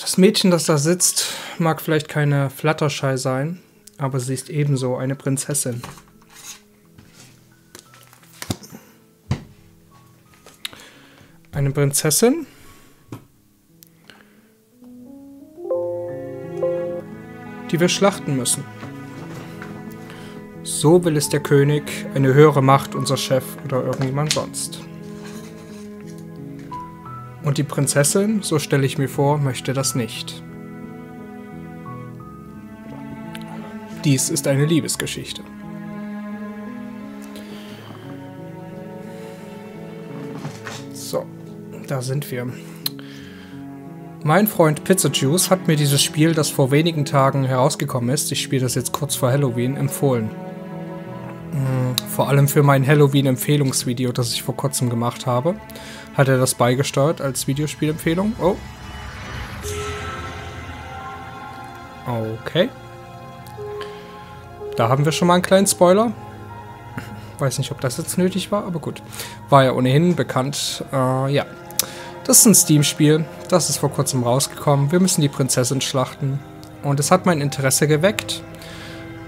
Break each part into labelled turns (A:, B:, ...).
A: Das Mädchen, das da sitzt, mag vielleicht keine Fluttershy sein, aber sie ist ebenso eine Prinzessin. Eine Prinzessin, die wir schlachten müssen. So will es der König, eine höhere Macht, unser Chef oder irgendjemand sonst. Und die Prinzessin, so stelle ich mir vor, möchte das nicht. Dies ist eine Liebesgeschichte. So, da sind wir. Mein Freund Pizza Juice hat mir dieses Spiel, das vor wenigen Tagen herausgekommen ist, ich spiele das jetzt kurz vor Halloween, empfohlen. Vor allem für mein Halloween-Empfehlungsvideo, das ich vor kurzem gemacht habe, hat er das beigesteuert als Videospielempfehlung. Oh. Okay. Da haben wir schon mal einen kleinen Spoiler. Weiß nicht, ob das jetzt nötig war, aber gut. War ja ohnehin bekannt. Ja. Das ist ein Steam-Spiel. Das ist vor kurzem rausgekommen. Wir müssen die Prinzessin schlachten. Und es hat mein Interesse geweckt,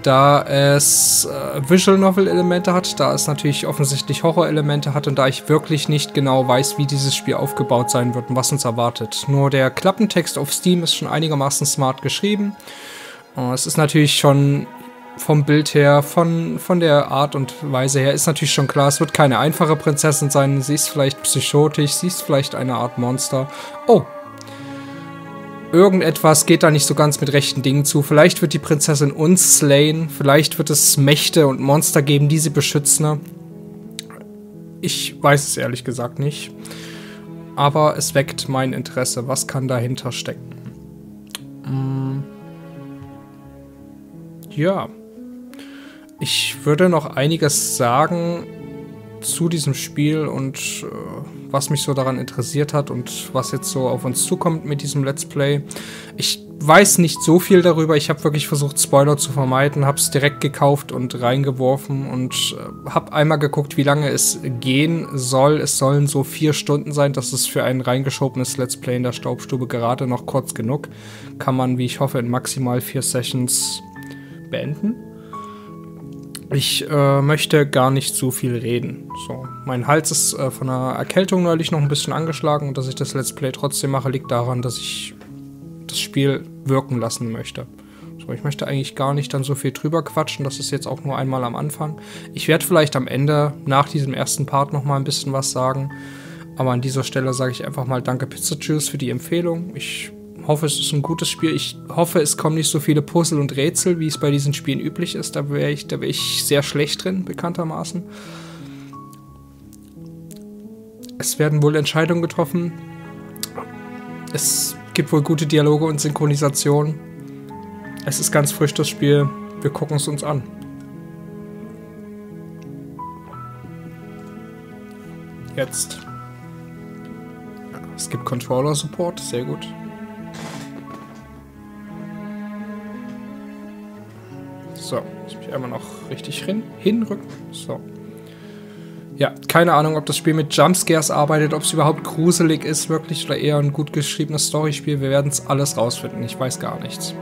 A: da es Visual Novel-Elemente hat, da es natürlich offensichtlich Horror-Elemente hat und da ich wirklich nicht genau weiß, wie dieses Spiel aufgebaut sein wird und was uns erwartet. Nur der Klappentext auf Steam ist schon einigermaßen smart geschrieben. Es ist natürlich schon vom Bild her, von der Art und Weise her, ist natürlich schon klar, es wird keine einfache Prinzessin sein. Sie ist vielleicht psychotisch, sie ist vielleicht eine Art Monster. Oh! Irgendetwas geht da nicht so ganz mit rechten Dingen zu. Vielleicht wird die Prinzessin uns slayen. Vielleicht wird es Mächte und Monster geben, die sie beschützen. Ich weiß es ehrlich gesagt nicht. Aber es weckt mein Interesse. Was kann dahinter stecken? Ja. Ich würde noch einiges sagen zu diesem Spiel und was mich so daran interessiert hat und was jetzt so auf uns zukommt mit diesem Let's Play. Ich weiß nicht so viel darüber. Ich habe wirklich versucht, Spoiler zu vermeiden, habe es direkt gekauft und reingeworfen und habe einmal geguckt, wie lange es gehen soll. Es sollen so 4 Stunden sein. Das ist für ein reingeschobenes Let's Play in der Staubstube gerade noch kurz genug. Kann man, wie ich hoffe, in maximal 4 Sessions beenden. Ich möchte gar nicht zu viel reden. So, mein Hals ist von einer Erkältung neulich noch ein bisschen angeschlagen und dass ich das Let's Play trotzdem mache, liegt daran, dass ich das Spiel wirken lassen möchte. So, ich möchte eigentlich gar nicht dann so viel drüber quatschen, das ist jetzt auch nur einmal am Anfang. Ich werde vielleicht am Ende, nach diesem ersten Part, noch mal ein bisschen was sagen. Aber an dieser Stelle sage ich einfach mal Danke Pizza Juice für die Empfehlung. Ich hoffe, es ist ein gutes Spiel. Ich hoffe, es kommen nicht so viele Puzzle und Rätsel, wie es bei diesen Spielen üblich ist. Da wär ich sehr schlecht drin, bekanntermaßen. Es werden wohl Entscheidungen getroffen. Es gibt wohl gute Dialoge und Synchronisation. Es ist ganz frisch, das Spiel. Wir gucken es uns an. Jetzt. Es gibt Controller-Support, sehr gut. So, muss mich einmal noch richtig hinrücken. So. Ja, keine Ahnung, ob das Spiel mit Jumpscares arbeitet, ob es überhaupt gruselig ist, wirklich, oder eher ein gut geschriebenes Storyspiel. Wir werden es alles rausfinden. Ich weiß gar nichts.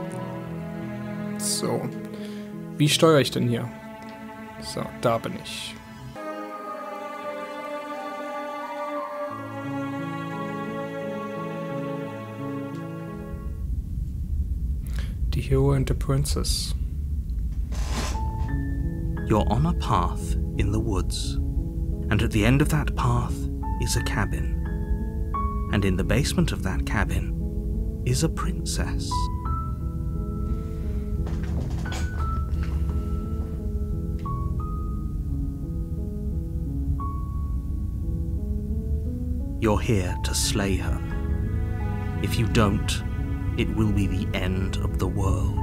A: So. Wie steuere ich denn hier? So, da bin ich. The Hero and the Princess.
B: You're on a path in the woods, and at the end of that path is a cabin. And in the basement of that cabin is a princess. You're here to slay her. If you don't, it will be the end of the world.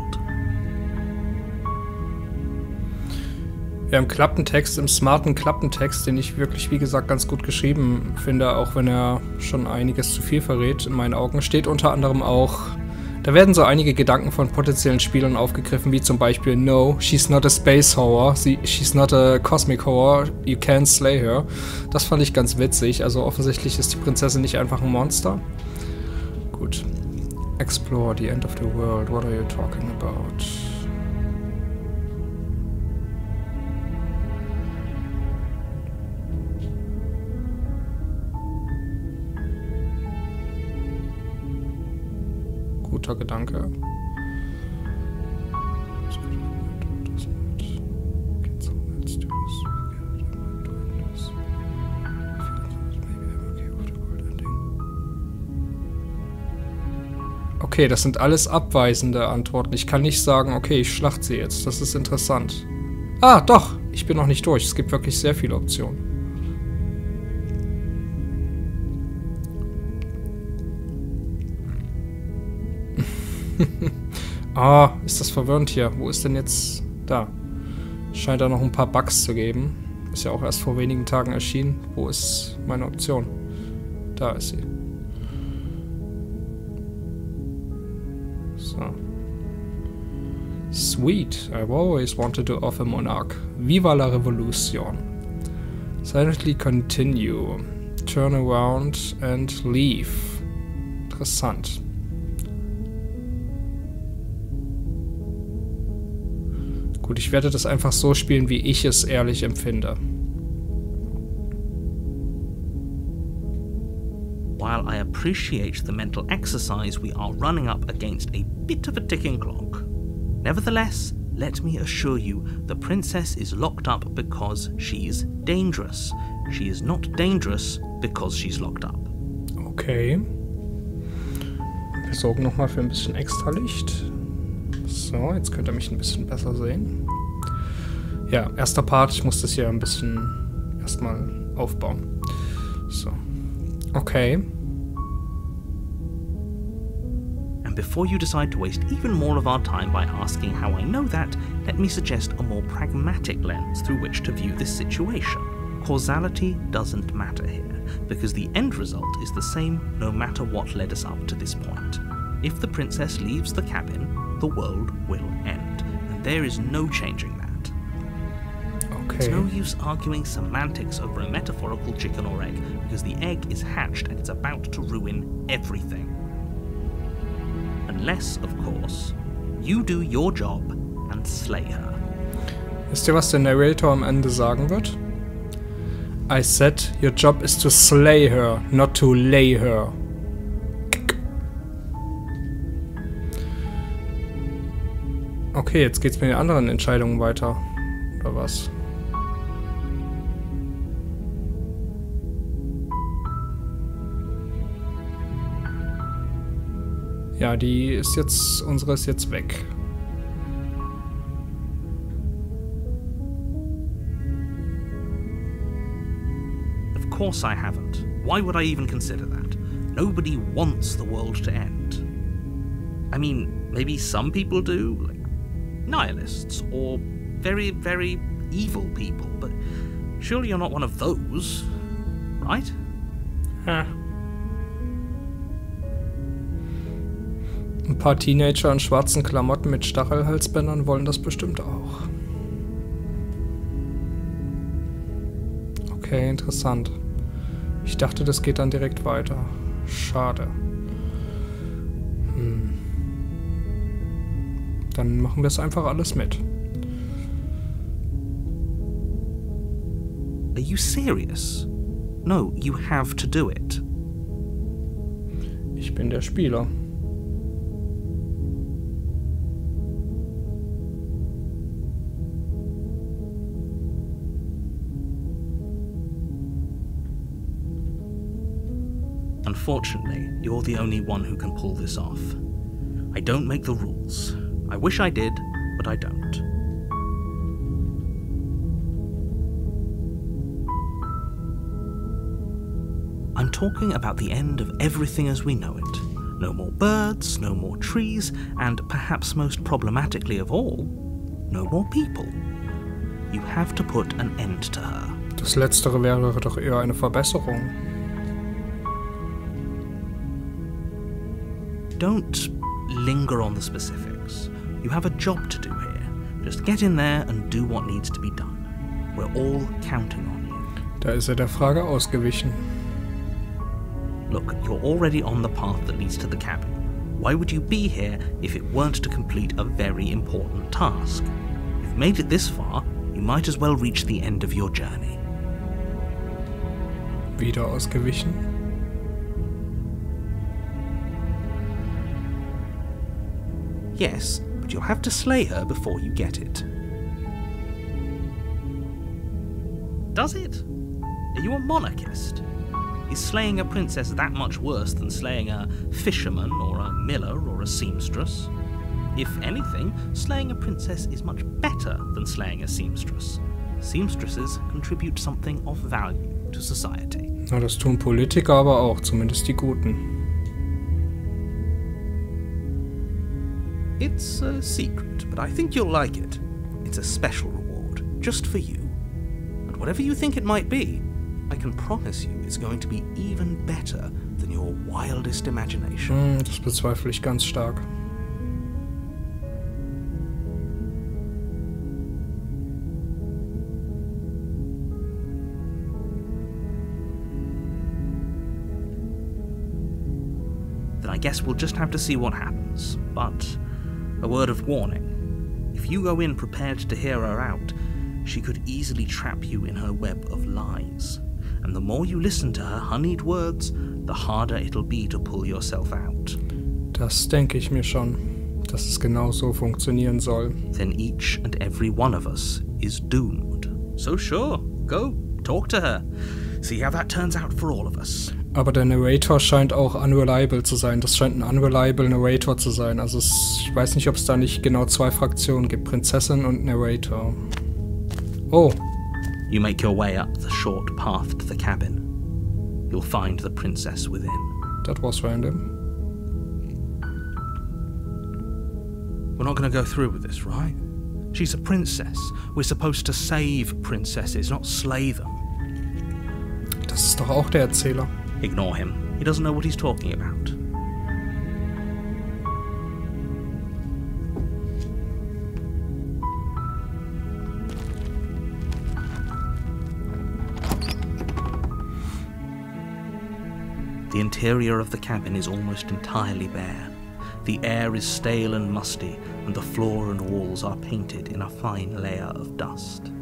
A: Ja, im Klappentext, im smarten Klappentext, den ich wirklich, wie gesagt, ganz gut geschrieben finde, auch wenn er schon einiges zu viel verrät, in meinen Augen, steht unter anderem auch, da werden so einige Gedanken von potenziellen Spielern aufgegriffen, wie zum Beispiel, no, she's not a space horror, she's not a cosmic horror, you can't slay her. Das fand ich ganz witzig, also offensichtlich ist die Prinzessin nicht einfach ein Monster. Gut. Explore the end of the world. What are you talking about? Guter Gedanke. Okay, das sind alles abweisende Antworten. Ich kann nicht sagen, okay, ich schlachte sie jetzt. Das ist interessant. Ah, doch. Ich bin noch nicht durch. Es gibt wirklich sehr viele Optionen. Ah, ist das verwirrend hier. Wo ist denn jetzt... Da. Scheint da noch ein paar Bugs zu geben. Ist ja auch erst vor wenigen Tagen erschienen. Wo ist meine Option? Da ist sie. So. Sweet. I've always wanted to offer monarch. Viva la revolution. Silently continue. Turn around and leave. Interessant. Gut, ich werde das einfach so spielen, wie ich es ehrlich empfinde.
B: While I appreciate the mental exercise, we are running up against a bit of a ticking clock. Nevertheless, let me assure you, the princess is locked up because she's dangerous. She is not dangerous because she's locked up.
A: Okay. Wir sorgen nochmal für ein bisschen extra Licht. So, jetzt könnt ihr mich ein bisschen besser sehen. Ja, erster Part. Ich muss das hier ein bisschen erstmal aufbauen. So. Okay.
B: And before you decide to waste even more of our time by asking how I know that, let me suggest a more pragmatic lens through which to view this situation. Causality doesn't matter here, because the end result is the same no matter what led us up to this point. If the princess leaves the cabin, the world will end, and there is no changing that. It's no use arguing semantics over a metaphorical chicken or egg, because the egg is hatched and it's about to ruin everything. Unless, of course, you do your job and slay her.
A: Wisst ihr, was der Narrator am Ende sagen wird? I said, your job is to slay her, not to lay her. Okay, jetzt geht's mit den anderen Entscheidungen weiter. Oder was? Ja, die ist jetzt, unsere ist jetzt weg.
B: Of course I haven't. Why would I even consider that? Nobody wants the world to end. I mean, maybe some people do, like nihilists, or very, very evil people, but surely you're not one of those, right?
A: Ein paar Teenager in schwarzen Klamotten mit Stachelhalsbändern wollen das bestimmt auch. Okay, interessant. Ich dachte, das geht dann direkt weiter. Schade. Dann machen wir es einfach alles mit.
B: Are you serious? No, you have to do it.
A: Ich bin der Spieler.
B: Unfortunately, you're the only one who can pull this off. I don't make the rules. I wish I did, but I don't. I'm talking about the end of everything as we know it. No more birds, no more trees, and perhaps most problematically of all, no more people. You have to put an end to her.
A: Das Letztere wäre doch eher eine Verbesserung.
B: Don't linger on the specifics. You have a job to do here. Just get in there and do what needs to be done. We're all counting on you.
A: Da ist er der Frage ausgewichen.
B: Look, you're already on the path that leads to the cabin. Why would you be here if it weren't to complete a very important task? You've made it this far, you might as well reach the end of your journey.
A: Wieder ausgewichen.
B: Yes, but you'll have to slay her before you get it. Does it? Are you a monarchist? Is slaying a princess that much worse than slaying a fisherman or a miller or a seamstress? If anything, slaying a princess is much better than slaying a seamstress. Seamstresses contribute something of value to society.
A: Na, das tun Politiker aber auch, zumindest die Guten.
B: It's a secret, but I think you'll like it. It's a special reward, just for you. And whatever you think it might be, I can promise you it's going to be even better than your wildest imagination.
A: Das bezweifle ich ganz stark.
B: Then I guess we'll just have to see what happens. But a word of warning. If you go in prepared to hear her out, she could easily trap you in her web of lies. And the more you listen to her honeyed words, the harder it'll be to pull yourself out.
A: Das denke ich mir schon, dass es genau so funktionieren soll.
B: Then each and every one of us is doomed. So sure, go, talk to her. See how that turns out for all of us.
A: Aber der Narrator scheint auch unreliable zu sein. Das scheint ein unreliable Narrator zu sein. Also ich weiß nicht, ob es da nicht genau zwei Fraktionen gibt. Prinzessin und Narrator. Oh.
B: You make your way up the short path to the cabin. You'll find the princess within.
A: That was random.
B: We're not going to go through with this, right? She's a princess. We're supposed to save princesses, not slay them.
A: Das ist doch auch der Erzähler.
B: Ignore him. He doesn't know what he's talking about. The interior of the cabin is almost entirely bare. The air is stale and musty, and the floor and walls are painted in a fine layer of dust.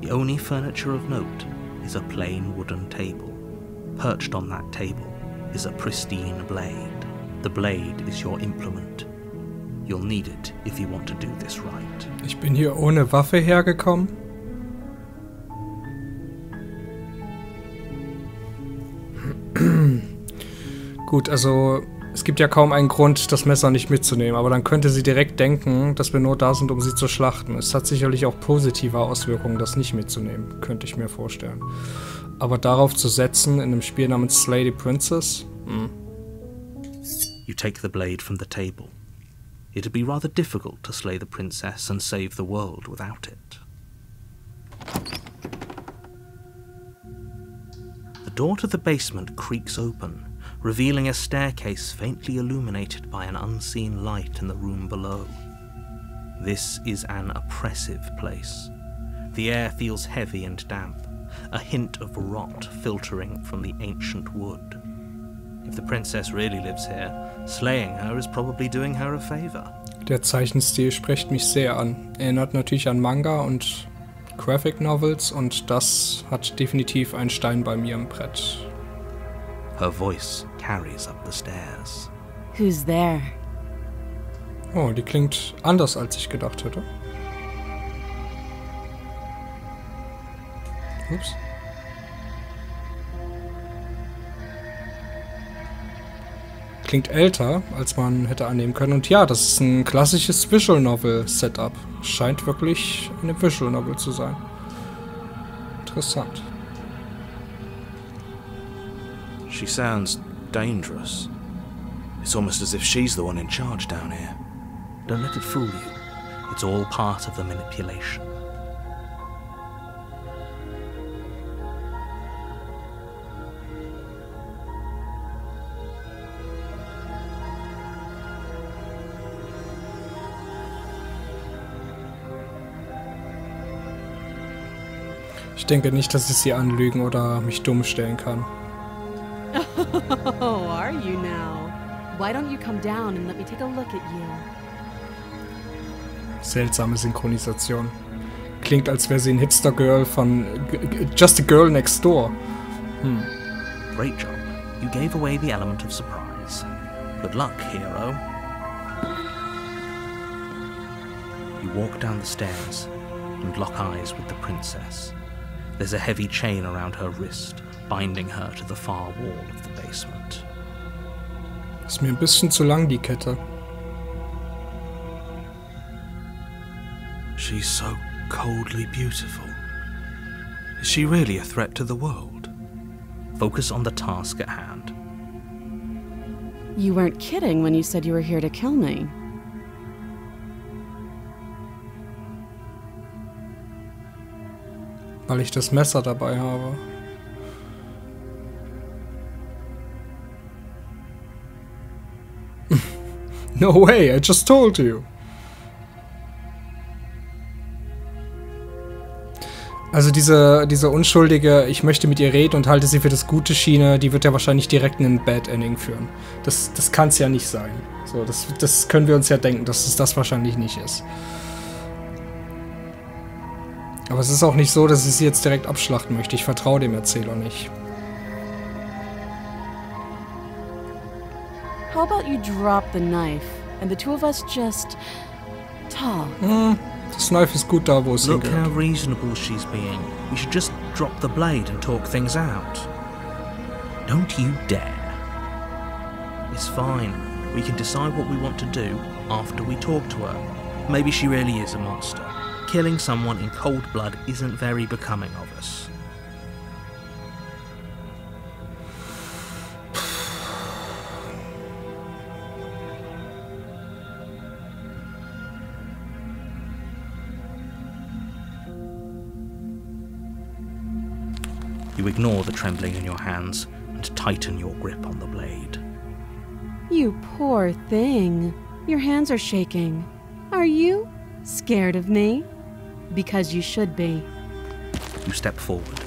B: The only furniture of note is a plain wooden table. Perched on that table is a pristine blade. The blade is your implement. You'll need it if you want to do this right.
A: Ich bin hier ohne Waffe hergekommen. Gut, also es gibt ja kaum einen Grund, das Messer nicht mitzunehmen, aber dann könnte sie direkt denken, dass wir nur da sind, um sie zu schlachten. Es hat sicherlich auch positive Auswirkungen, das nicht mitzunehmen, könnte ich mir vorstellen. Aber darauf zu setzen in einem Spiel namens Slay the Princess?
B: You take the blade from the table. It'd be rather difficult to slay the princess and save the world without it. The door to the basement creaks open, revealing a staircase faintly illuminated by an unseen light in the room below. This is an oppressive place. The air feels heavy and damp, a hint of rot filtering from the ancient wood. If the princess really lives here, slaying her is probably doing her a favor.
A: Der Zeichenstil spricht mich sehr an. Erinnert natürlich an Manga und Graphic Novels und das hat definitiv einen Stein bei mir im Brett.
B: Her voice carries up the stairs.
C: Who's there?
A: Oh, die klingt anders, als ich gedacht hätte. Ups. Klingt älter, als man hätte annehmen können. Und ja, das ist ein klassisches Visual Novel Setup. Scheint wirklich eine Visual Novel zu sein. Interessant.
D: She sounds dangerous. It's almost as if she's the one in charge down here.
B: Don't let it fool you. It's all part of the manipulation.
A: Ich denke nicht, dass ich sie anlügen oder mich dumm stellen kann.
C: Oh, are you now? Why don't you come down and let me take a look at you?
A: Seltsame Synchronisation. Klingt, als wäre sie ein Hipster-Girl von Just a Girl Next Door.
B: Great job. You gave away the element of surprise. Good luck, hero. You walk down the stairs and lock eyes with the princess. There's a heavy chain around her wrist, binding her to the far wall of the basement.
A: Ist mir ein bisschen zu lang, die Kette.
D: She's so coldly beautiful. Is she really a threat to the world?
B: Focus on the task at hand.
C: You weren't kidding when you said you were here to kill me.
A: Weil ich das Messer dabei habe. No way, I just told you. Also diese unschuldige, ich möchte mit ihr reden und halte sie für das gute Schiene, die wird ja wahrscheinlich direkt in ein Bad Ending führen. Das kann es ja nicht sein. So, das können wir uns ja denken, dass es das wahrscheinlich nicht ist. Aber es ist auch nicht so, dass ich sie jetzt direkt abschlachten möchte. Ich vertraue dem Erzähler nicht.
C: How about you drop the knife and the two of us just talk?
A: Das Knife ist gut da, wo es
B: Look
A: hingehört.
B: how reasonable she's being. We should just drop the blade and talk things out. Don't you dare. It's fine. We can decide what we want to do after we talk to her. Maybe she really is a monster. Killing someone in cold blood isn't very becoming of us. You ignore the trembling in your hands and tighten your grip on the blade.
C: You poor thing. Your hands are shaking. Are you scared of me? Because you should be.
B: You step forward,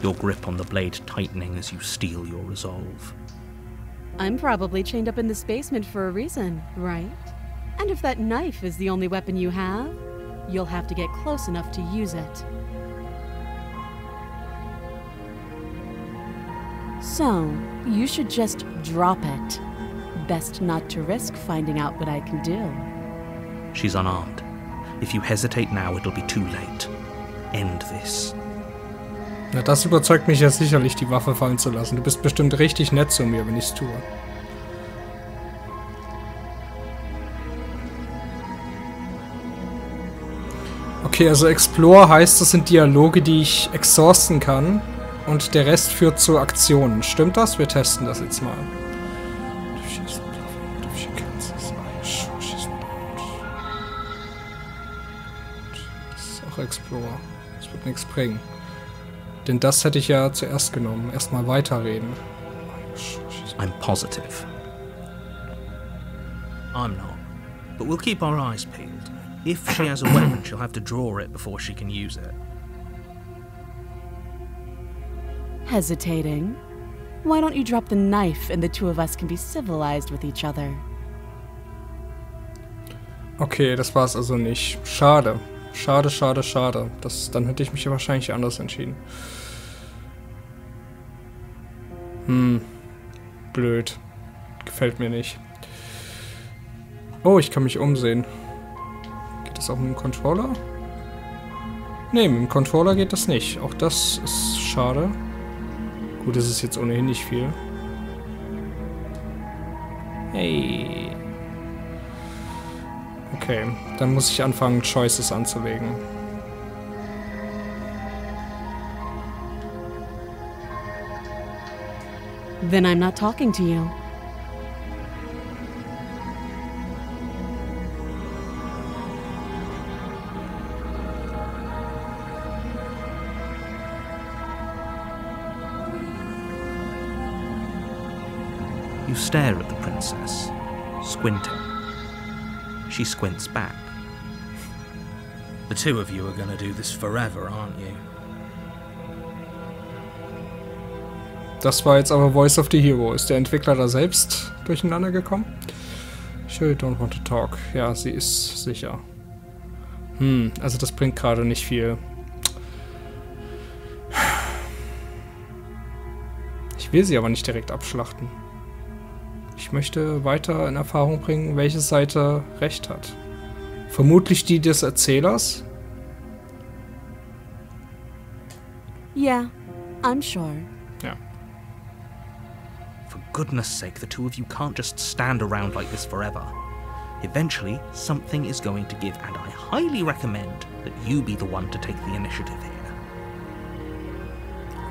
B: your grip on the blade tightening as you steel your resolve.
C: I'm probably chained up in this basement for a reason, right? And if that knife is the only weapon you have, you'll have to get close enough to use it. So, you should just drop it. Best not to risk finding out what I can do.
B: She's unarmed. If you hesitate now, it'll be too late. End this.
A: Na, das überzeugt mich ja sicherlich, die Waffe fallen zu lassen. Du bist bestimmt richtig nett zu mir, wenn ich's tue. Okay, also Explore heißt, das sind Dialoge, die ich exhausten kann. Und der Rest führt zu Aktionen. Stimmt das? Wir testen das jetzt mal. Das ist auch Explore. Das wird nichts bringen. Denn das hätte ich ja zuerst genommen. Erstmal weiterreden.
B: I'm positive. I'm not. But we'll keep our eyes peeled. If she has a weapon, she'll have to draw it before she can use it.
C: Hesitating? Why don't you drop the knife and the two of us can be civilized with each other?
A: Okay, das war's also nicht. Schade. Schade, schade, schade. Dann hätte ich mich ja wahrscheinlich anders entschieden. Blöd. Gefällt mir nicht. Oh, ich kann mich umsehen. Geht das auch mit dem Controller? Ne, mit dem Controller geht das nicht. Auch das ist schade. Gut, das ist jetzt ohnehin nicht viel. Hey. Okay, dann muss ich anfangen, Choices anzulegen.
C: Then I'm not talking to you.
B: You stare at the princess, squinting. She squints back.
D: The two of you are going to do this forever, aren't you?
A: Das war jetzt aber Voice of the Hero. Ist der Entwickler da selbst durcheinander gekommen? Sure, don't want to talk. Ja, sie ist sicher. Also das bringt gerade nicht viel. Ich will sie aber nicht direkt abschlachten. Ich möchte weiter in Erfahrung bringen, welche Seite recht hat. Vermutlich die des Erzählers?
C: Yeah, I'm sure.
A: Ja.
B: For goodness sake, the two of you can't just stand around like this forever. Eventually, something is going to give, and I highly recommend that you be the one to take the initiative here.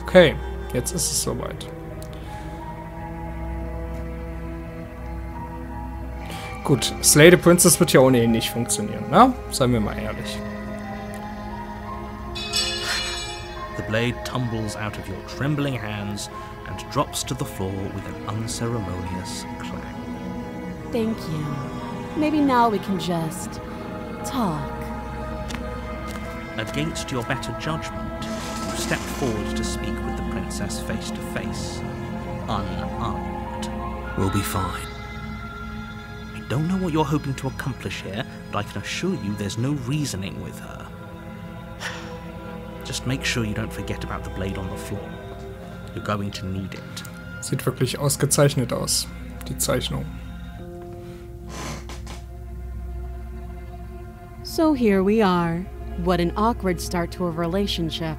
A: Okay, jetzt ist es soweit. Gut, Slay the Princess wird ja ohnehin nicht funktionieren, ne? Seien wir mal ehrlich.
B: The blade tumbles out of your trembling hands and drops to the floor with an unceremonious clang.
C: Thank you. Maybe now we can just talk.
B: Against your better judgment, you step forward to speak with the princess face to face, unarmed.
D: We'll be fine.
B: I don't know what you're hoping to accomplish here, but I can assure you there's no reasoning with her. Just make sure you don't forget about the blade on the floor. You're going to need it.
A: Sieht wirklich ausgezeichnet aus, die Zeichnung.
C: So here we are. What an awkward start to a relationship.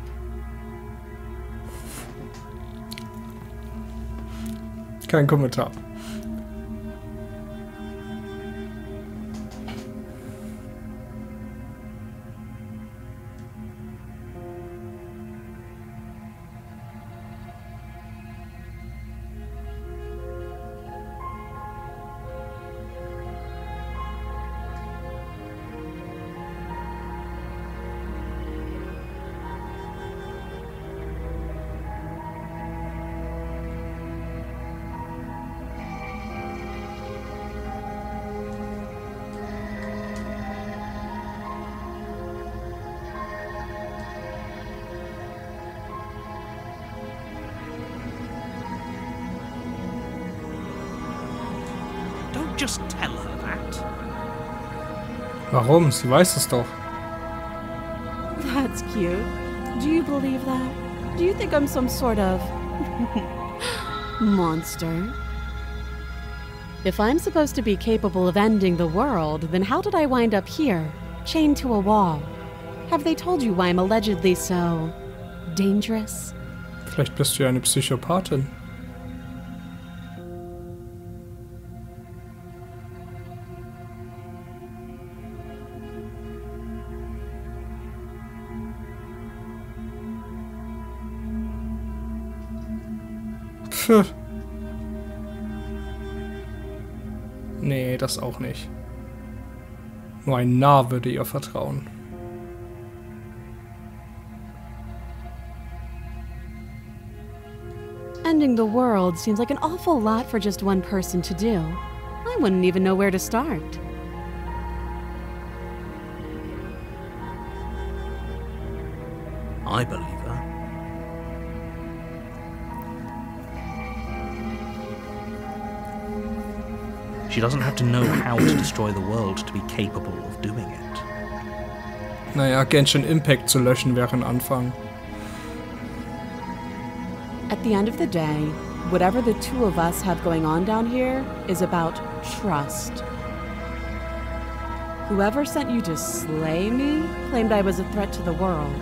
A: Kein Kommentar.
B: Just tell her that.
A: Warum? Sie weiß es doch.
C: That's cute. Do you believe that? Do you think I'm some sort of monster? If I'm supposed to be capable of ending the world, then how did I wind up here, chained to a wall? Have they told you why I'm allegedly so dangerous?
A: Vielleicht bist du ja eine Psychopathin. Nee, das auch nicht. Nur ein Narr würde ihr vertrauen.
C: Ending the world seems like an awful lot for just one person to do. I wouldn't even know where to start.
B: I believe her. She doesn't have to know how to destroy the world to be capable of doing it.
A: Naja, Genshin Impact zu löschen wäre ein Anfang.
C: At the end of the day, whatever the two of us have going on down here is about trust. Whoever sent you to slay me claimed I was a threat to the world,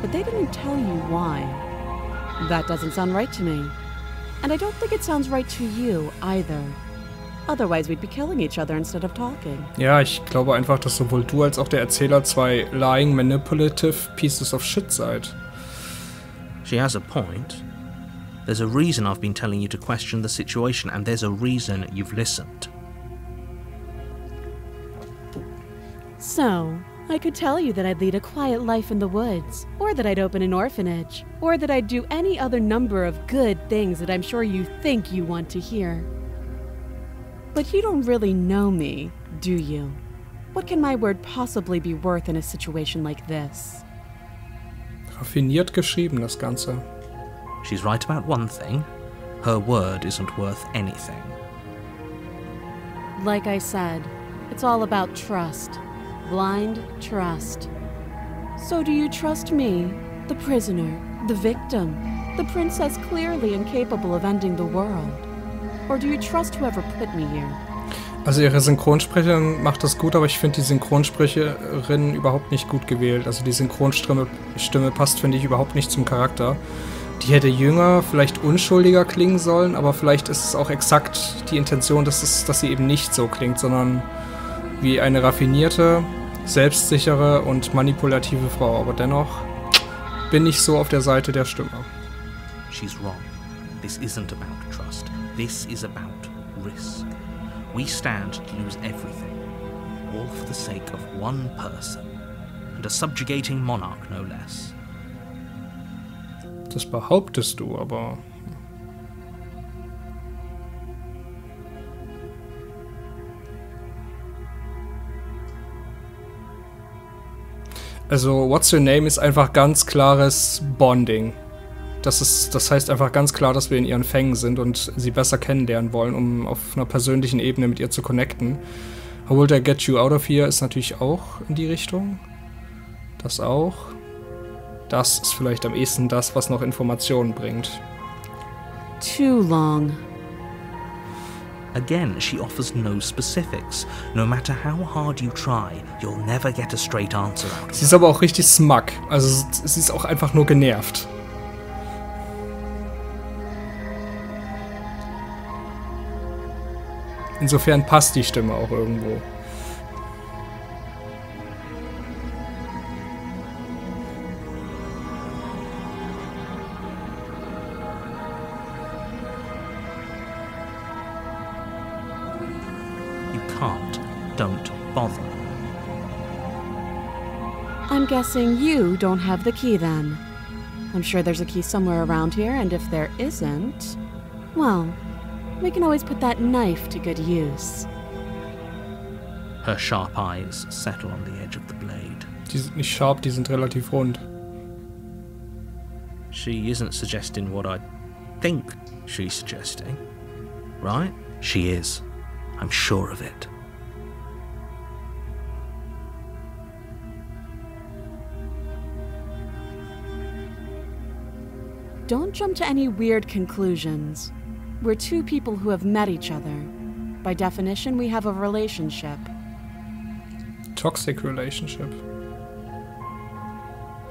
C: but they didn't tell you why. That doesn't sound right to me. And I don't think it sounds right to you either. Otherwise we'd be killing each other instead of talking.
A: Ja, ich glaube einfach, dass sowohl du als auch der Erzähler zwei lying, manipulative pieces of shit seid.
B: She has a point. There's a reason I've been telling you to question the situation, and there's a reason you've listened.
C: So, I could tell you that I'd lead a quiet life in the woods, or that I'd open an orphanage, or that I'd do any other number of good things that I'm sure you think you want to hear. But you don't really know me, do you? What can my word possibly be worth in a situation like this?
A: Raffiniert geschrieben, das Ganze.
B: She's right about one thing. Her word isn't worth anything.
C: Like I said, it's all about trust. Blind trust. So do you trust me, the prisoner, the victim, the princess clearly incapable of ending the world? Or do you trust whoever put me here?
A: Also ihre Synchronsprecherin macht das gut, aber ich finde die Synchronsprecherin überhaupt nicht gut gewählt. Also die Synchronstimme passt, finde ich, überhaupt nicht zum Charakter. Die hätte jünger, vielleicht unschuldiger klingen sollen, aber vielleicht ist es auch exakt die Intention, dass sie eben nicht so klingt, sondern wie eine raffinierte, selbstsichere und manipulative Frau. Aber dennoch bin ich so auf der Seite der Stimme.
B: She's wrong. This isn't about trust. This is about risk. We stand to lose everything, all for the sake of one person, and a subjugating monarch, no less.
A: Das behauptest du, aber... Also, What's Your Name ist einfach ganz klares Bonding. Das heißt einfach ganz klar, dass wir in ihren Fängen sind und sie besser kennenlernen wollen, um auf einer persönlichen Ebene mit ihr zu connecten. How Will I Get You Out of Here ist natürlich auch in die Richtung. Das auch. Das ist vielleicht am ehesten das, was noch Informationen bringt.
C: Too long.
B: Again, she offers no specifics. No matter how hard you try, you'll never get a straight answer out of her.
A: Sie ist aber auch richtig smug. Also sie ist auch einfach nur genervt. Insofern passt die Stimme auch irgendwo.
B: You can't. Don't bother.
C: I'm guessing you don't have the key then. I'm sure there's a key somewhere around here, and if there isn't, well, we can always put that knife to good use.
B: Her sharp eyes settle on the edge of the blade.
A: Die sind nicht scharf, die sind relativ rund.
B: She isn't suggesting what I think she's suggesting, right? She is. I'm sure of it.
C: Don't jump to any weird conclusions. We're two people who have met each other. By definition, we have a relationship.
A: Toxic relationship.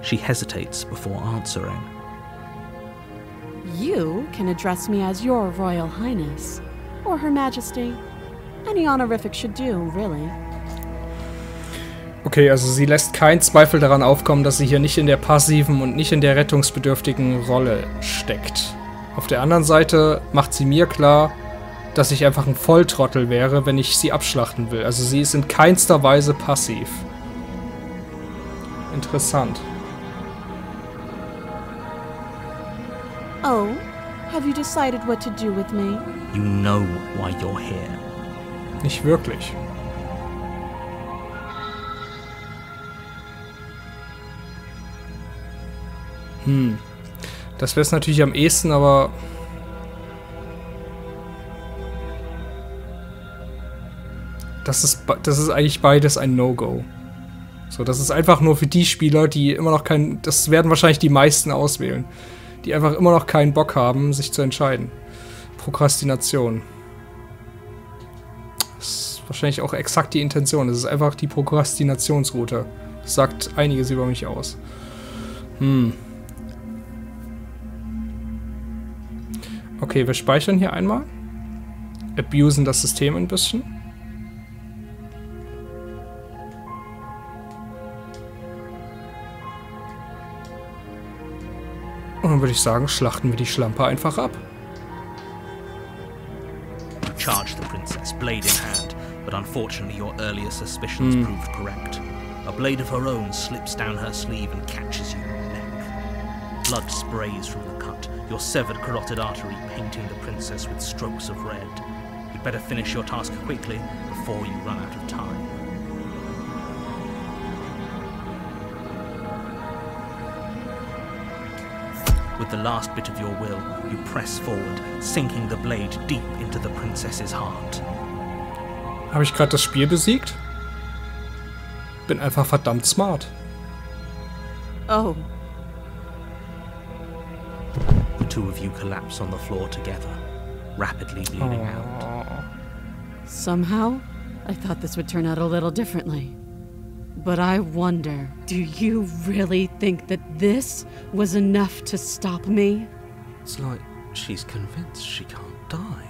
B: She hesitates before answering.
C: You can address me as Your Royal Highness, or Her Majesty. Any honorific should do, really.
A: Okay, also sie lässt keinen Zweifel daran aufkommen, dass sie hier nicht in der passiven und nicht in der rettungsbedürftigen Rolle steckt. Auf der anderen Seite macht sie mir klar, dass ich einfach ein Volltrottel wäre, wenn ich sie abschlachten will. Also sie ist in keinster Weise passiv. Interessant.
C: Oh, have you decided what to do with me?
B: You know why you're here.
A: Nicht wirklich. Das wäre es natürlich am ehesten, aber... Das ist eigentlich beides ein No-Go. So, das ist einfach nur für die Spieler, die immer noch keinen... Das werden wahrscheinlich die meisten auswählen. Die einfach immer noch keinen Bock haben, sich zu entscheiden. Prokrastination. Das ist wahrscheinlich auch exakt die Intention. Das ist einfach die Prokrastinationsroute. Das sagt einiges über mich aus. Okay, wir speichern hier einmal. Abusen das System ein bisschen. Und dann würde ich sagen, schlachten wir die Schlampe einfach ab.
B: You charge the princess, blade in hand, but unfortunately your earlier suspicions proved correct. A blade of her own slips down her sleeve and catches you in the neck. Blood sprays from the cut, your severed carotid artery painting the princess with strokes of red. You'd better finish your task quickly before you run out of time. With the last bit of your will, you press forward, sinking the blade deep into the princess's heart.
A: Habe ich gerade das Spiel besiegt? Bin einfach verdammt smart.
C: Oh.
B: The two of you collapse on the floor together, rapidly bleeding out.
C: Somehow, I thought this would turn out a little differently. But I wonder, do you really think that this was enough to stop me?
D: It's like she's convinced she can't die.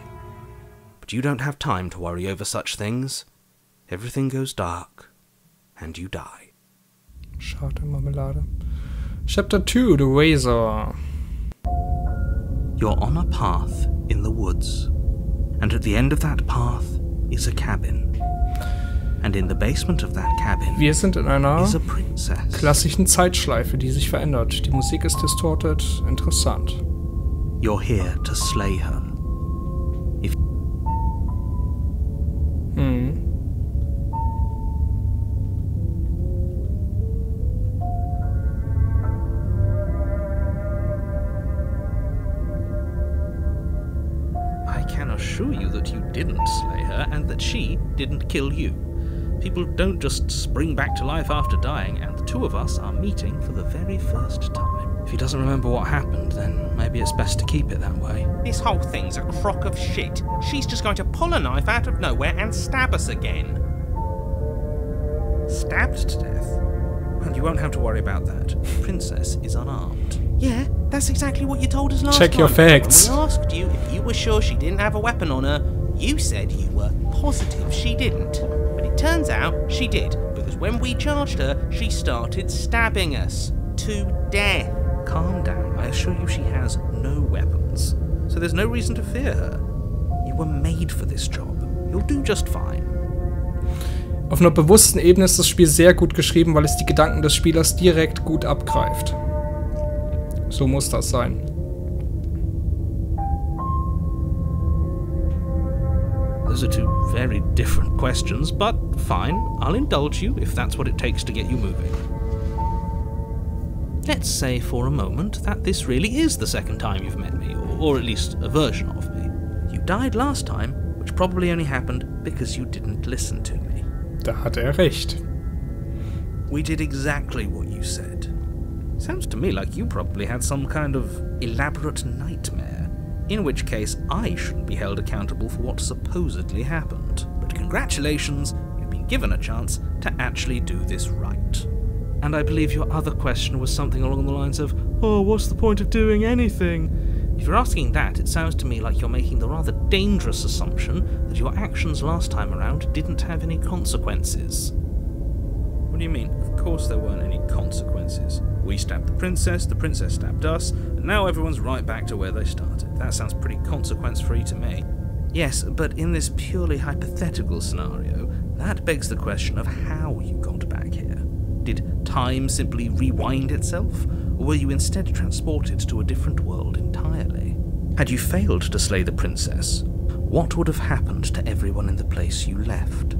D: But you don't have time to worry over such things. Everything goes dark, and you die.
A: Schade, Marmelade. Chapter 2, The Razor.
B: You're on a path in the woods, and at the end of that path is a cabin. And in the basement of that cabin
A: Wir sind in einer
B: is a princess.
A: klassischen Zeitschleife, die sich verändert. Die Musik ist distorted. Interessant.
B: You're here to slay her. If I can assure you that you didn't slay her and that she didn't kill you. People don't just spring back to life after dying, and the two of us are meeting for the very first time.
D: If he doesn't remember what happened, then maybe it's best to keep it that way.
E: This whole thing's a crock of shit. She's just going to pull a knife out of nowhere and stab us again.
B: Stabbed to death? Well, you won't have to worry about that. The princess is unarmed.
E: Yeah, that's exactly what you told us last
A: Check
E: time.
A: your facts.
E: When we asked you if you were sure she didn't have a weapon on her, you said you were positive she didn't. But it turns out she did, because when we charged her, she started stabbing us to death.
B: Calm down. I assure you she has no weapons. So there's no reason to fear her. You were made for this job. You'll do just fine.
A: Auf einer bewussten Ebene ist das Spiel sehr gut geschrieben, weil es die Gedanken des Spielers direkt gut abgreift. So muss das sein.
B: Those are two very different questions, but fine. I'll indulge you if that's what it takes to get you moving. Let's say for a moment that this really is the second time you've met me, or at least a version of me. You died last time, which probably only happened because you didn't listen to me.
A: Da hat recht.
B: We did exactly what you said. Sounds to me like you probably had some kind of elaborate nightmare, in which case I shouldn't be held accountable for what supposedly happened. But congratulations, you've been given a chance to actually do this right. And I believe your other question was something along the lines of, oh, what's the point of doing anything? If you're asking that, it sounds to me like you're making the rather dangerous assumption that your actions last time around didn't have any consequences. What do you mean? Of course there weren't any consequences. We stabbed the princess stabbed us, and now everyone's right back to where they started. That sounds pretty consequence-free to me. Yes, but in this purely hypothetical scenario, that begs the question of how you got back here. Did time simply rewind itself, or were you instead transported to a different world entirely? Had you failed to slay the princess, what would have happened to everyone in the place you left?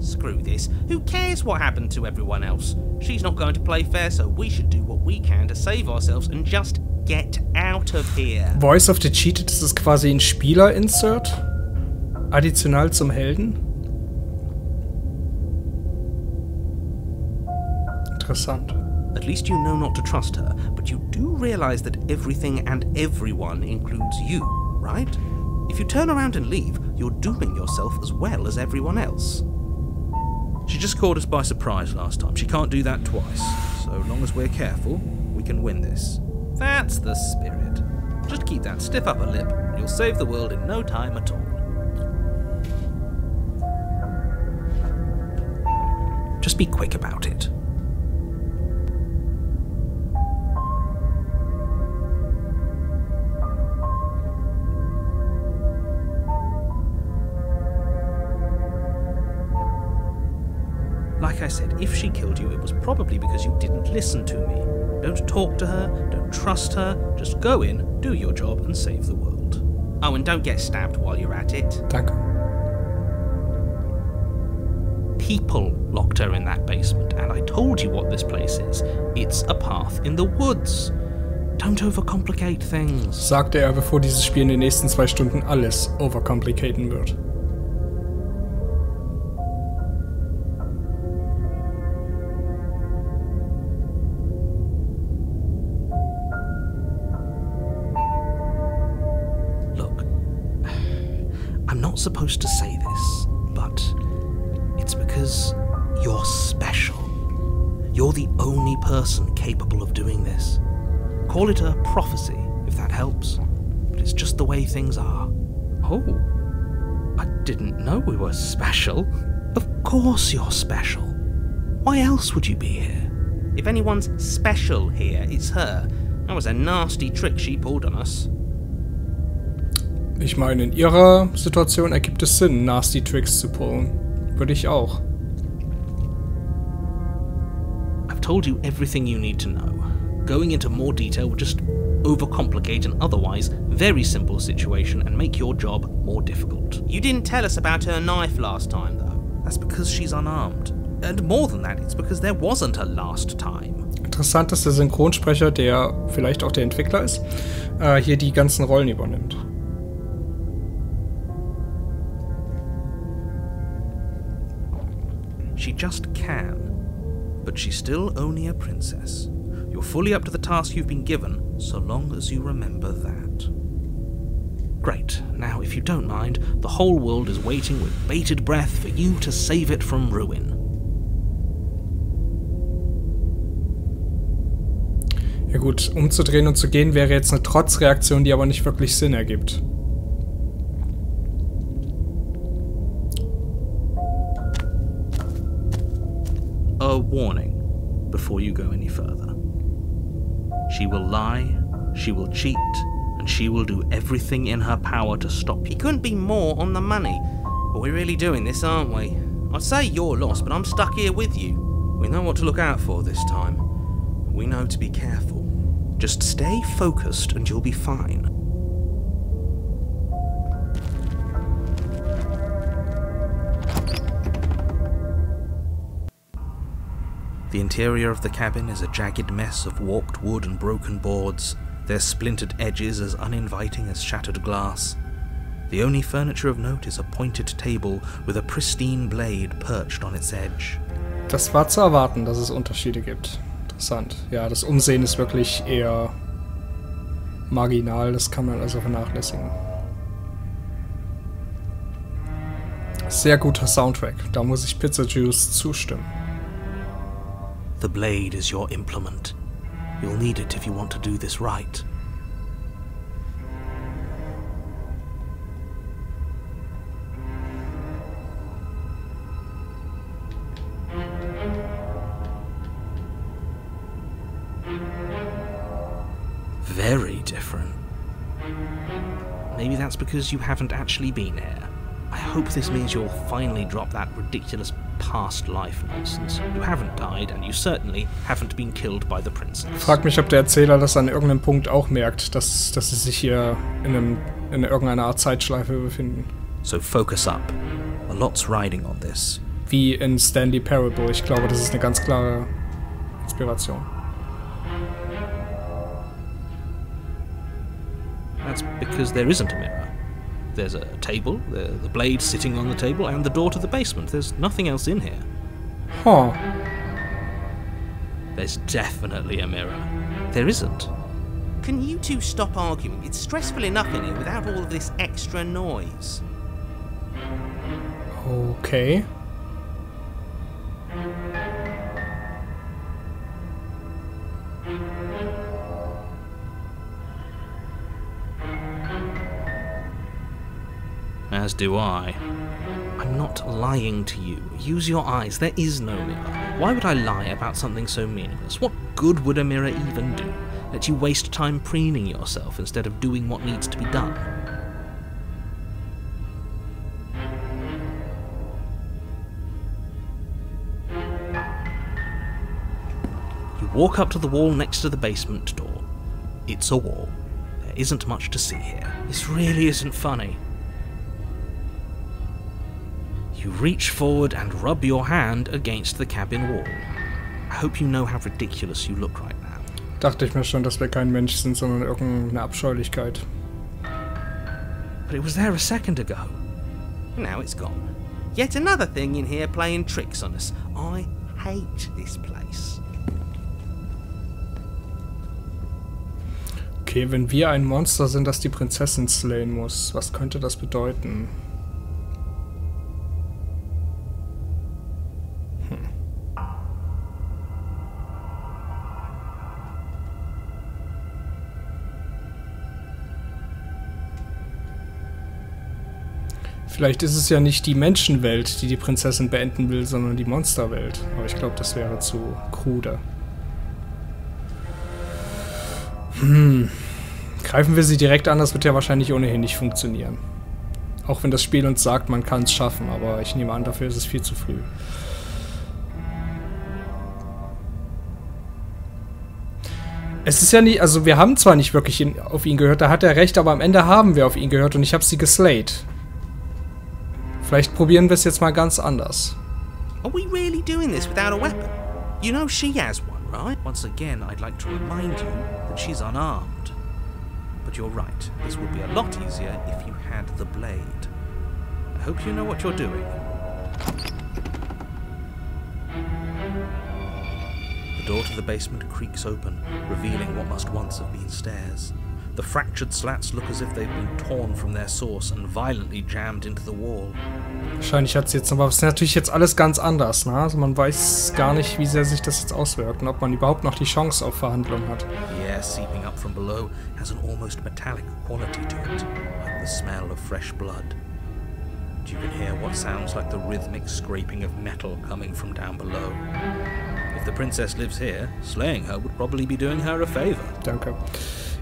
E: Screw this. Who cares what happened to everyone else? She's not going to play fair, so we should do what we can to save ourselves and just get out of here.
A: Voice of the Cheated, das ist quasi ein Spieler-Insert. Additional zum Helden. Interessant.
B: At least you know not to trust her, but you do realize that everything and everyone includes you, right? If you turn around and leave, you're dooming yourself as well as everyone else. She just caught us by surprise last time. She can't do that twice. So long as we're careful, we can win this. That's the spirit. Just keep that stiff upper lip, and you'll save the world in no time at all. Just be quick about it. Like I said, if she killed you, it was probably because you didn't listen to me. Don't talk to her, don't trust her, just go in, do your job, and save the world.
E: Oh, and don't get stabbed while you're at it.
A: Danke.
B: People locked her in that basement, and I told you what this place is. It's a path in the woods. Don't overcomplicate things.
A: Sagte er, bevor dieses Spiel in den nächsten 2 Stunden alles overcomplicaten wird.
B: Look, I'm not supposed to say this, but it's because you're special. You're the only person capable of doing this. Call it a prophecy, if that helps. But it's just the way things are.
D: Oh, I didn't know we were special.
B: Of course you're special. Why else would you be here?
E: If anyone's special here, it's her. That was a nasty trick she pulled on us.
A: Ich meine, in ihrer Situation ergibt es Sinn, nasty Tricks zu pullen. Würde ich auch.
B: I've told you everything you need to know. Going into more detail would just overcomplicate an otherwise very simple situation and make your job more difficult.
E: You didn't tell us about her knife last time, though.
B: That's because she's unarmed. And more than that, it's because there wasn't a last time.
A: Interessant, dass der Synchronsprecher, der vielleicht auch der Entwickler ist, hier die ganzen Rollen übernimmt.
B: She just can, but she's still only a princess. You're fully up to the task you've been given, so long as you remember that. Great. Now, if you don't mind, the whole world is waiting with bated breath for you to save it from ruin.
A: Ja gut, umzudrehen und zu gehen wäre jetzt eine Trotzreaktion, die aber nicht wirklich Sinn ergibt.
B: A warning before you go any further. She will lie, she will cheat, and she will do everything in her power to stop
E: He
B: you.
E: couldn't be more on the money. But we're really doing this, aren't we? I'd say you're lost, but I'm stuck here with you.
D: We know what to look out for this time. We know to be careful.
B: Just stay focused and you'll be fine. The interior of the cabin is a jagged mess of warped wood and broken boards, their splintered edges as uninviting as shattered glass. The only furniture of note is a pointed table with a pristine blade perched on its edge.
A: Das war zu erwarten, dass es Unterschiede gibt. Interessant. Ja, das Umsehen ist wirklich eher marginal, das kann man also vernachlässigen. Sehr guter Soundtrack, da muss ich Pizza Juice zustimmen.
B: The blade is your implement. You'll need it if you want to do this right. Very different. Maybe that's because you haven't actually been here. I hope this means you'll finally drop that ridiculous past life nonsense. You haven't died, and you certainly haven't been killed by the princess.
A: Frag mich, ob der Erzähler das an irgendeinem Punkt auch merkt, dass sie sich hier in irgendeiner Art Zeitschleife befinden.
B: So focus up. A lot's riding on this.
A: Wie in Stanley Parable. Ich glaube, das ist eine ganz klare Inspiration.
B: That's because there isn't a mirror. There's a table, the blade sitting on the table, and the door to the basement. There's nothing else in here.
A: Huh.
B: There's definitely a mirror. There isn't.
E: Can you two stop arguing? It's stressful enough in here without all of this extra noise.
A: Okay.
B: As do I. I'm not lying to you. Use your eyes. There is no mirror. Why would I lie about something so meaningless? What good would a mirror even do? Let you waste time preening yourself instead of doing what needs to be done. You walk up to the wall next to the basement door. It's a wall. There isn't much to see here. This really isn't funny. You reach forward and rub your hand against the cabin wall. I hope you know how ridiculous you look right now.
A: Dachte ich mir schon, dass wir kein Mensch sind, sondern irgendeine Abscheulichkeit.
B: But it was there a second ago.
E: Now it's gone. Yet another thing in here playing tricks on us. I hate this place.
A: Okay, wenn wir ein Monster sind, das die Prinzessin slayen muss, was könnte das bedeuten? Vielleicht ist es ja nicht die Menschenwelt, die die Prinzessin beenden will, sondern die Monsterwelt. Aber ich glaube, das wäre zu krude. Greifen wir sie direkt an, das wird ja wahrscheinlich ohnehin nicht funktionieren. Auch wenn das Spiel uns sagt, man kann es schaffen, aber ich nehme an, dafür ist es viel zu früh. Es ist ja nicht, also wir haben zwar nicht wirklich auf ihn gehört, da hat er recht, aber am Ende haben wir auf ihn gehört und ich habe sie geslayed. Vielleicht probieren wir es jetzt mal ganz anders.
E: Are we really doing this without a weapon? You know she has one, right?
B: Once again, I'd like to remind you that she's unarmed. But you're right, this would be a lot easier if you had the blade. I hope you know what you're doing. The door to the basement creaks open, revealing what must once have been stairs. The fractured slats look as if they've been torn from their source and violently jammed into the wall.
A: Wahrscheinlich hat sie jetzt, aber es ist natürlich jetzt alles ganz anders, ne? Also man weiß gar nicht, wie sehr sich das jetzt auswirkt und ob man überhaupt noch die Chance auf Verhandlungen hat.
B: The air seeping up from below has an almost metallic quality to it, like the smell of fresh blood. You can hear what sounds like the rhythmic scraping of metal coming from down below. If the princess lives here, slaying her would probably be doing her a favor.
A: Danke.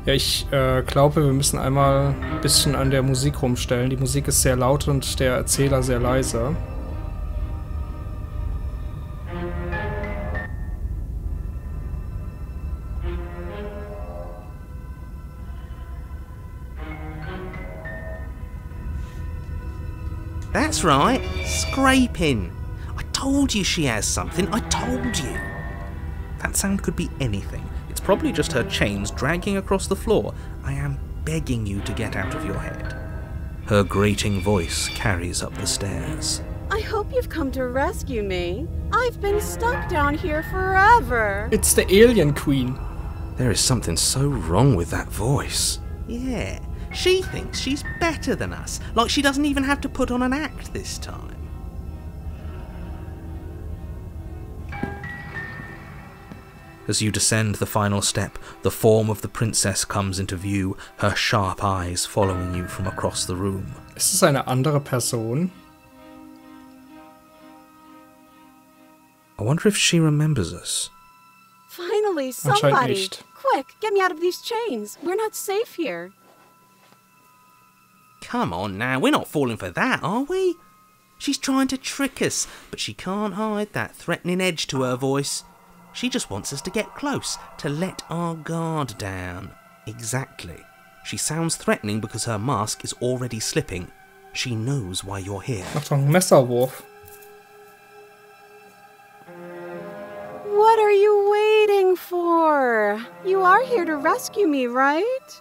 A: Ja, ich glaube, wir müssen einmal ein bisschen an der Musik rumstellen. Die Musik ist sehr laut und der Erzähler sehr leise.
E: That's right, scraping. I told you she has something, I told you.
B: That sound could be anything. It's probably just her chains dragging across the floor. I am begging you to get out of your head. Her grating voice carries up the stairs.
C: I hope you've come to rescue me. I've been stuck down here forever.
A: It's the Alien Queen.
D: There is something so wrong with that voice.
E: Yeah, she thinks she's better than us, like she doesn't even have to put on an act this time.
B: As you descend the final step, the form of the princess comes into view, her sharp eyes following you from across the room.
A: Ist es eine andere Person?
B: I wonder if she remembers us.
C: Finally,
A: Anscheinend
C: somebody!
A: nicht.
C: Quick, get me out of these chains. We're not safe here.
E: Come on now, we're not falling for that, are we? She's trying to trick us, but she can't hide that threatening edge to her voice. She just wants us to get close, to let our guard down.
B: Exactly. She sounds threatening because her mask is already slipping. She knows why you're here.
A: Achtung, Messerwurf.
C: What are you waiting for? You are here to rescue me, right?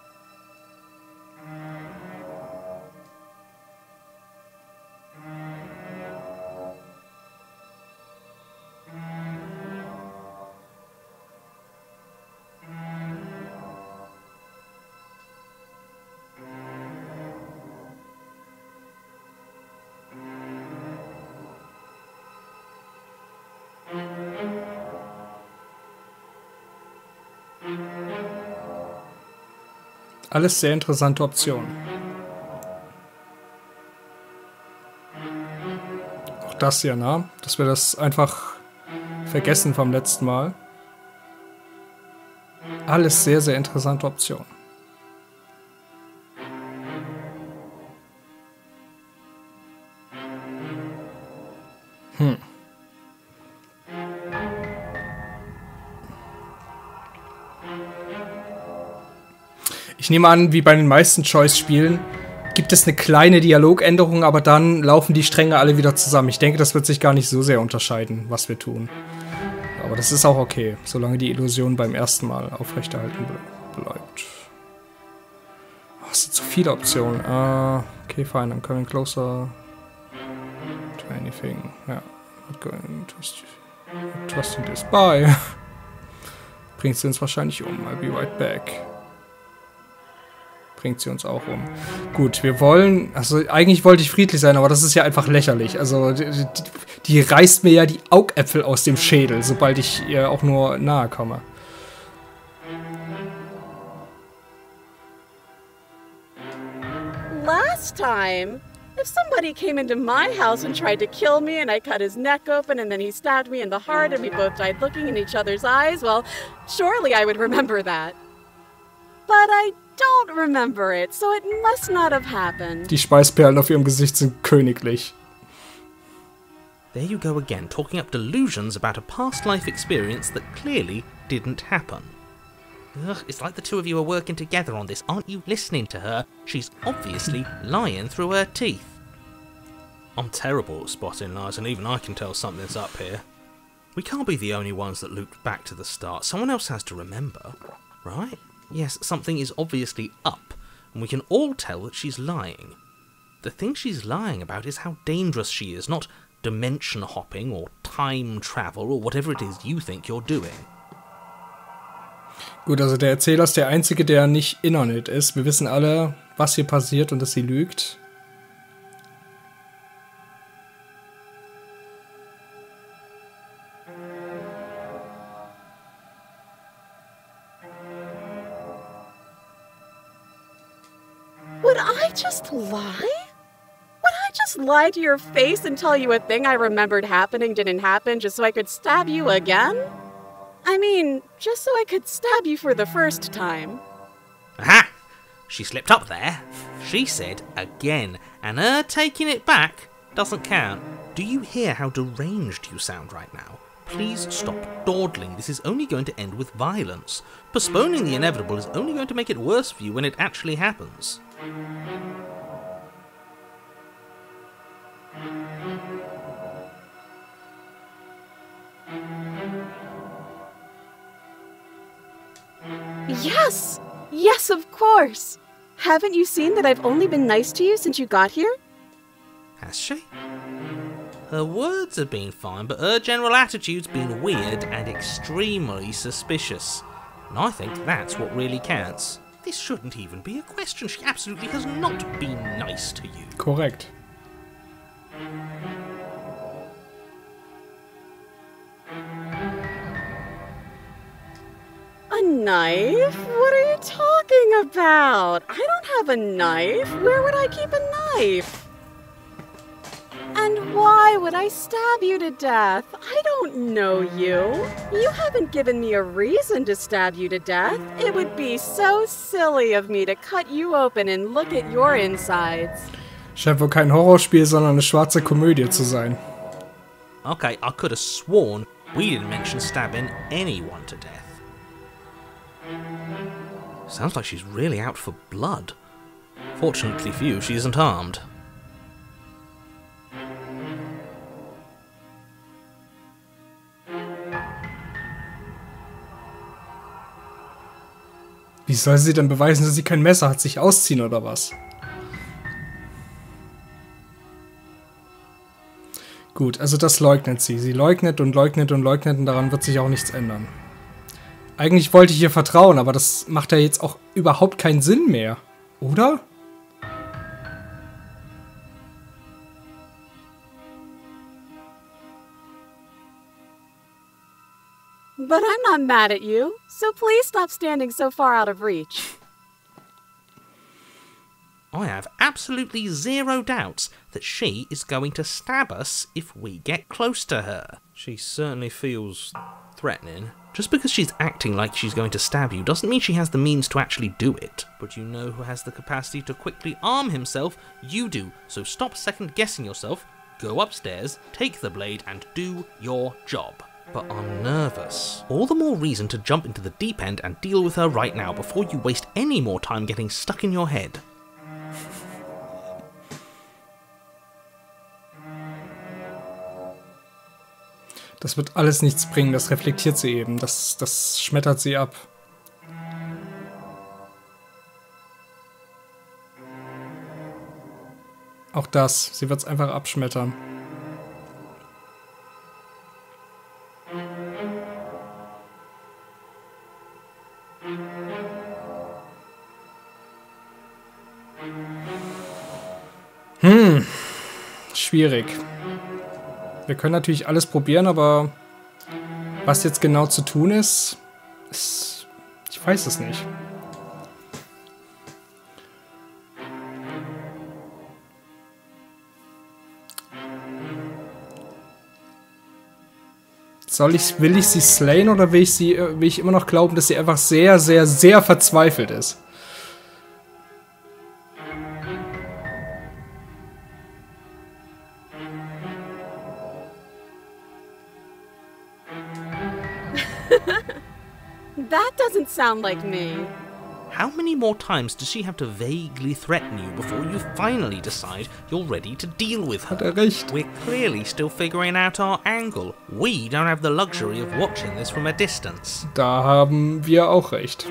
A: Alles sehr interessante Optionen. Auch das hier, ne? Dass wir das einfach vergessen vom letzten Mal. Alles sehr, sehr interessante Optionen. Ich nehme an, wie bei den meisten Choice-Spielen gibt es eine kleine Dialogänderung, aber dann laufen die Stränge alle wieder zusammen. Ich denke, das wird sich gar nicht so sehr unterscheiden, was wir tun. Aber das ist auch okay, solange die Illusion beim ersten Mal aufrechterhalten bleibt. Oh, es sind zu viele Optionen. Okay, fine, I'm coming closer to anything. Ja, not going to trusting this. Bye. Bringt sie uns wahrscheinlich um. I'll be right back. Bringt sie uns auch um. Gut, wir wollen... Also eigentlich wollte ich friedlich sein, aber das ist ja einfach lächerlich. Also die reißt mir ja die Augäpfel aus dem Schädel, sobald ich ihr auch nur nahe komme.
C: Last time, if somebody came into my house and tried to kill me and I cut his neck open and then he stabbed me in the heart and we both died looking in each other's eyes, well, surely I would remember that. But I don't remember it, so it must not have happened.
A: Die Schweißperlen auf ihrem Gesicht sind königlich.
B: There you go again, talking up delusions about a past life experience that clearly didn't happen. Ugh, it's like the two of you are working together on this. Aren't you listening to her? She's obviously lying through her teeth. I'm terrible at spotting lies, and even I can tell something's up here. We can't be the only ones that looped back to the start. Someone else has to remember, right? Yes, something is obviously up, and we can all tell that she's lying. The thing she's lying about is how dangerous she is, not dimension hopping or time travel or whatever it is you think you're doing.
A: Gut, also der Erzähler ist der Einzige, der nicht Internet ist. Wir wissen alle, was hier passiert und dass sie lügt.
C: Would I just lie? Would I just lie to your face and tell you a thing I remembered happening didn't happen just so I could stab you again? I mean, just so I could stab you for the first time.
B: Aha! She slipped up there. She said again, and her taking it back doesn't count. Do you hear how deranged you sound right now? Please stop dawdling. This is only going to end with violence. Postponing the inevitable is only going to make it worse for you when it actually happens.
C: Yes! Yes, of course! Haven't you seen that I've only been nice to you since you got here?
B: Has she? Her words have been fine, but her general attitude's been weird and extremely suspicious. And I think that's what really counts. This shouldn't even be a question. She absolutely has not been nice to you.
A: Korrekt.
C: A knife? What are you talking about? I don't have a knife. Where would I keep a knife? And why would I stab you to death? I don't know you. You haven't given me a reason to stab you to death. It would be so silly of me to cut you open and look at your insides.
A: Scheint wohl kein Horrorspiel, sondern eine schwarze Komödie zu sein.
B: Okay, I could have sworn we didn't mention stabbing anyone to death. Sounds like she's really out for blood. Fortunately for you, she isn't armed.
A: Wie soll sie denn beweisen, dass sie kein Messer hat? Sich ausziehen oder was? Gut, also das leugnet sie. Sie leugnet und leugnet und leugnet und daran wird sich auch nichts ändern. Eigentlich wollte ich ihr vertrauen, aber das macht ja jetzt auch überhaupt keinen Sinn mehr. Oder?
C: But I'm not mad at you, so please stop standing so far out of reach.
B: I have absolutely zero doubts that she is going to stab us if we get close to her. She certainly feels threatening. Just because she's acting like she's going to stab you doesn't mean she has the means to actually do it. But you know who has the capacity to quickly arm himself? You do. So stop second-guessing yourself, go upstairs, take the blade, and do your job. But I'm nervous. All the more reason to jump into the deep end and deal with her right now before you waste any more time getting stuck in your head.
A: Das wird alles nichts bringen, das reflektiert sie eben, das schmettert sie ab. Auch das, sie wird es einfach abschmettern. Schwierig. Wir können natürlich alles probieren, aber was jetzt genau zu tun ist, ich weiß es nicht. Will ich sie slayen oder will ich immer noch glauben, dass sie einfach sehr, sehr, sehr verzweifelt ist?
C: That doesn't sound like me.
B: How many more times does she have to vaguely threaten you before you finally decide you're ready to deal with her?
A: Hat recht.
B: We're clearly still figuring out our angle. We don't have the luxury of watching this from a distance.
A: Da haben wir auch recht.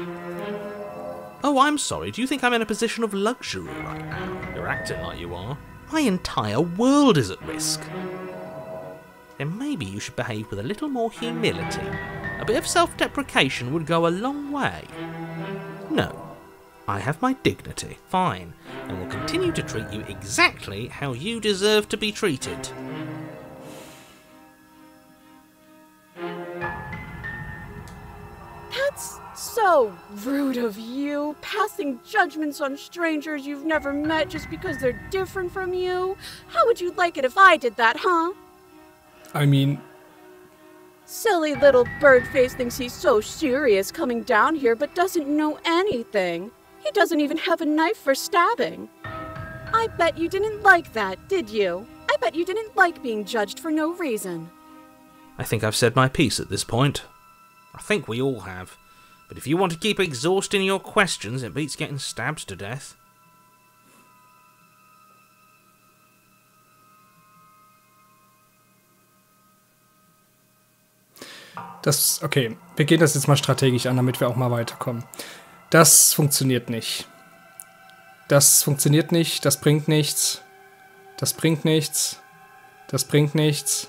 B: Oh, I'm sorry. Do you think I'm in a position of luxury right now? You're acting like you are. My entire world is at risk. Then maybe you should behave with a little more humility. A bit of self-deprecation would go a long way. No, I have my dignity, fine, and will continue to treat you exactly how you deserve to be treated.
C: That's so rude of you, passing judgments on strangers you've never met just because they're different from you. How would you like it if I did that, huh?
A: I mean...
C: Silly little bird-face thinks he's so serious coming down here but doesn't know anything. He doesn't even have a knife for stabbing. I bet you didn't like that, did you? I bet you didn't like being judged for no reason.
B: I think I've said my piece at this point. I think we all have. But if you want to keep exhausting your questions, it beats getting stabbed to death.
A: Okay, wir gehen das jetzt mal strategisch an, damit wir auch mal weiterkommen. Das funktioniert nicht. Das funktioniert nicht, das bringt nichts. Das bringt nichts. Das bringt nichts.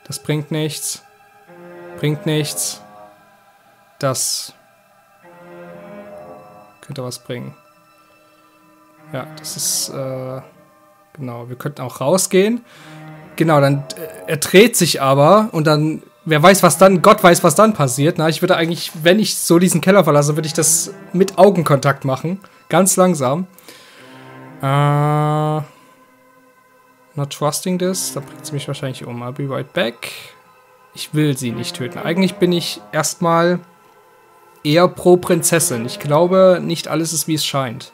A: Das bringt nichts. Bringt nichts. Das könnte was bringen. Ja, das ist, genau, wir könnten auch rausgehen. Genau, dann, er dreht sich aber und dann, wer weiß, was dann, Gott weiß, was dann passiert. Na, ich würde eigentlich, wenn ich so diesen Keller verlasse, würde ich das mit Augenkontakt machen. Ganz langsam. Not trusting this. Da bringt sie mich wahrscheinlich um. I'll be right back. Ich will sie nicht töten. Eigentlich bin ich erstmal eher pro Prinzessin. Ich glaube, nicht alles ist, wie es scheint.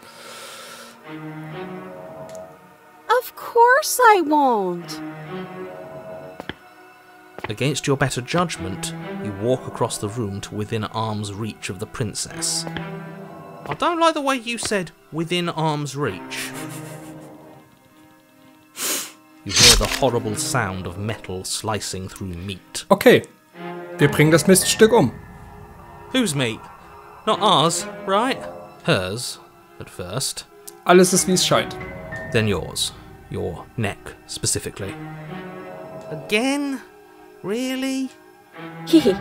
C: Of course I won't.
B: Against your better judgment, you walk across the room to within arm's reach of the princess. I don't like the way you said, within arm's reach. You hear the horrible sound of metal slicing through meat.
A: Okay, wir bringen das Miststück um.
B: Whose meat? Not ours, right? Hers, at first.
A: Alles ist, wie es scheint.
B: Then yours. Your neck, specifically. Again? Really?
C: Hehe.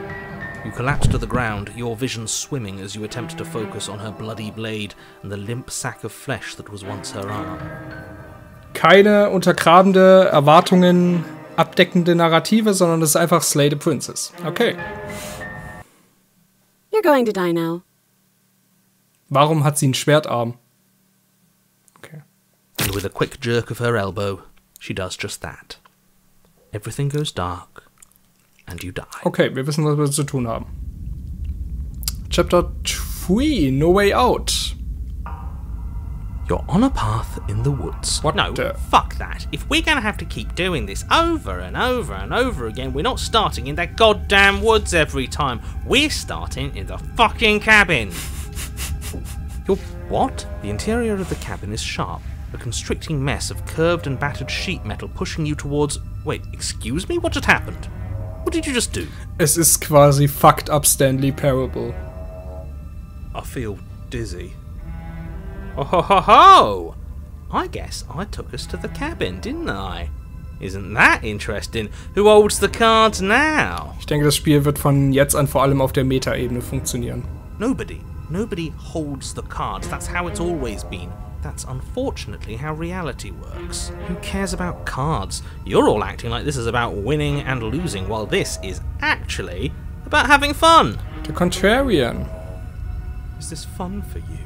B: You collapse to the ground, your vision swimming as you attempt to focus on her bloody blade and the limp sack of flesh that was once her arm.
A: Keine untergrabende, Erwartungen abdeckende Narrative, sondern es ist einfach Slay the Princess. Okay.
C: You're going to die now.
A: Warum hat sie einen Schwertarm? Okay.
B: And with a quick jerk of her elbow, she does just that. Everything goes dark. And you die.
A: Okay, wir wissen, was wir zu tun haben. Chapter 3, No Way Out.
B: You're on a path in the woods.
A: What
B: no,
A: the...
B: fuck that. If we're gonna have to keep doing this over and over and over again, we're not starting in that goddamn woods every time. We're starting in the fucking cabin. You're... what? The interior of the cabin is sharp. A constricting mess of curved and battered sheet metal pushing you towards... wait, excuse me? What had happened?
D: What did you just do?
A: Es ist quasi fucked up Stanley Parable.
D: I feel dizzy. Oh ho ho ho! I guess I took us to the cabin, didn't I? Isn't that interesting? Who holds the cards now?
A: Ich denke, das Spiel wird von jetzt an vor allem auf der Meta-Ebene funktionieren.
D: Nobody. Nobody holds the cards. That's how it's always been. That's unfortunately how reality works. Who cares about cards? You're all acting like this is about winning and losing, while this is actually about having fun.
A: The Contrarian.
D: Is this fun for you?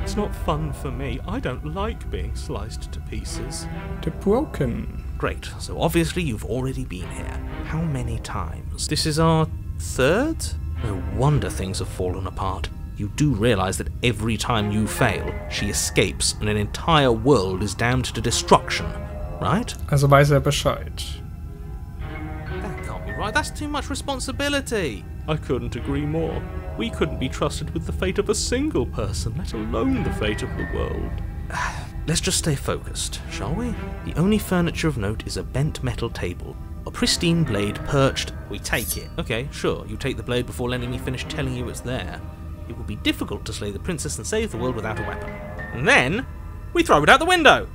D: It's not fun for me. I don't like being sliced to pieces.
A: The Broken.
D: Great, so obviously you've already been here. How many times? This is our third? No wonder things have fallen apart. You do realise that every time you fail, she escapes and an entire world is damned to destruction, right?
A: Also weiß Bescheid.
D: That can't be right, that's too much responsibility.
F: I couldn't agree more. We couldn't be trusted with the fate of a single person, let alone the fate of the world.
D: Let's just stay focused, shall we? The only furniture of note is a bent metal table. A pristine blade perched.
E: We take it.
D: Okay, sure, you take the blade before letting me finish telling you it's there. It would be difficult to slay the princess and save the world without a weapon. And then, we throw it out the window!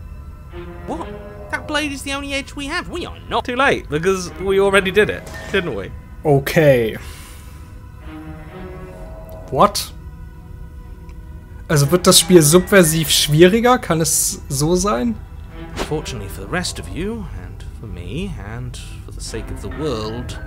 E: What? That blade is the only edge we have. We are not.
D: Too late, because we already did it, didn't we?
A: Okay. What? Also wird das Spiel subversiv schwieriger? Kann es so sein?
D: Fortunately for the rest of you, and for me, and for the sake of the world,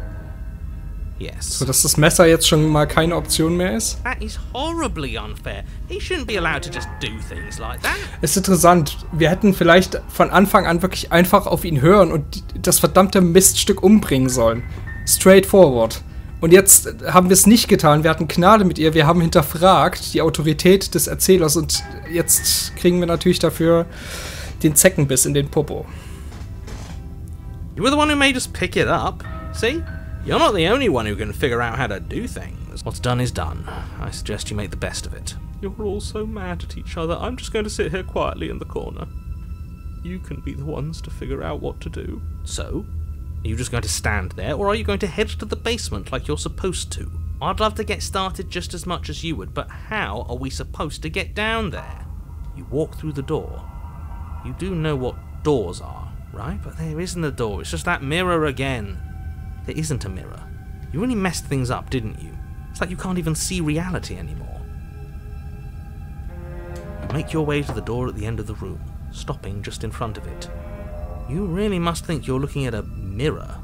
D: yes.
A: So, dass das Messer jetzt schon mal keine Option mehr ist?
E: That is horribly unfair. He shouldn't be allowed to just do things like that.
A: Ist interessant. Wir hätten vielleicht von Anfang an wirklich einfach auf ihn hören und das verdammte Miststück umbringen sollen. Straightforward. Und jetzt haben wir es nicht getan. Wir hatten Gnade mit ihr. Wir haben hinterfragt die Autorität des Erzählers und jetzt kriegen wir natürlich dafür den Zeckenbiss in den Popo.
D: You were the one who made us pick it up. See? You're not the only one who can figure out how to do things. What's done is done. I suggest you make the best of it.
F: You're all so mad at each other. I'm just going to sit here quietly in the corner. You can be the ones to figure out what to do.
D: So? Are you just going to stand there, or are you going to head to the basement like you're supposed to?
E: I'd love to get started just as much as you would, but how are we supposed to get down there?
D: You walk through the door. You do know what doors are, right? But there isn't a door, it's just that mirror again. There isn't a mirror. You really messed things up, didn't you? It's like you can't even see reality anymore. You make your way to the door at the end of the room, stopping just in front of it. You really must think you're looking at a mirror.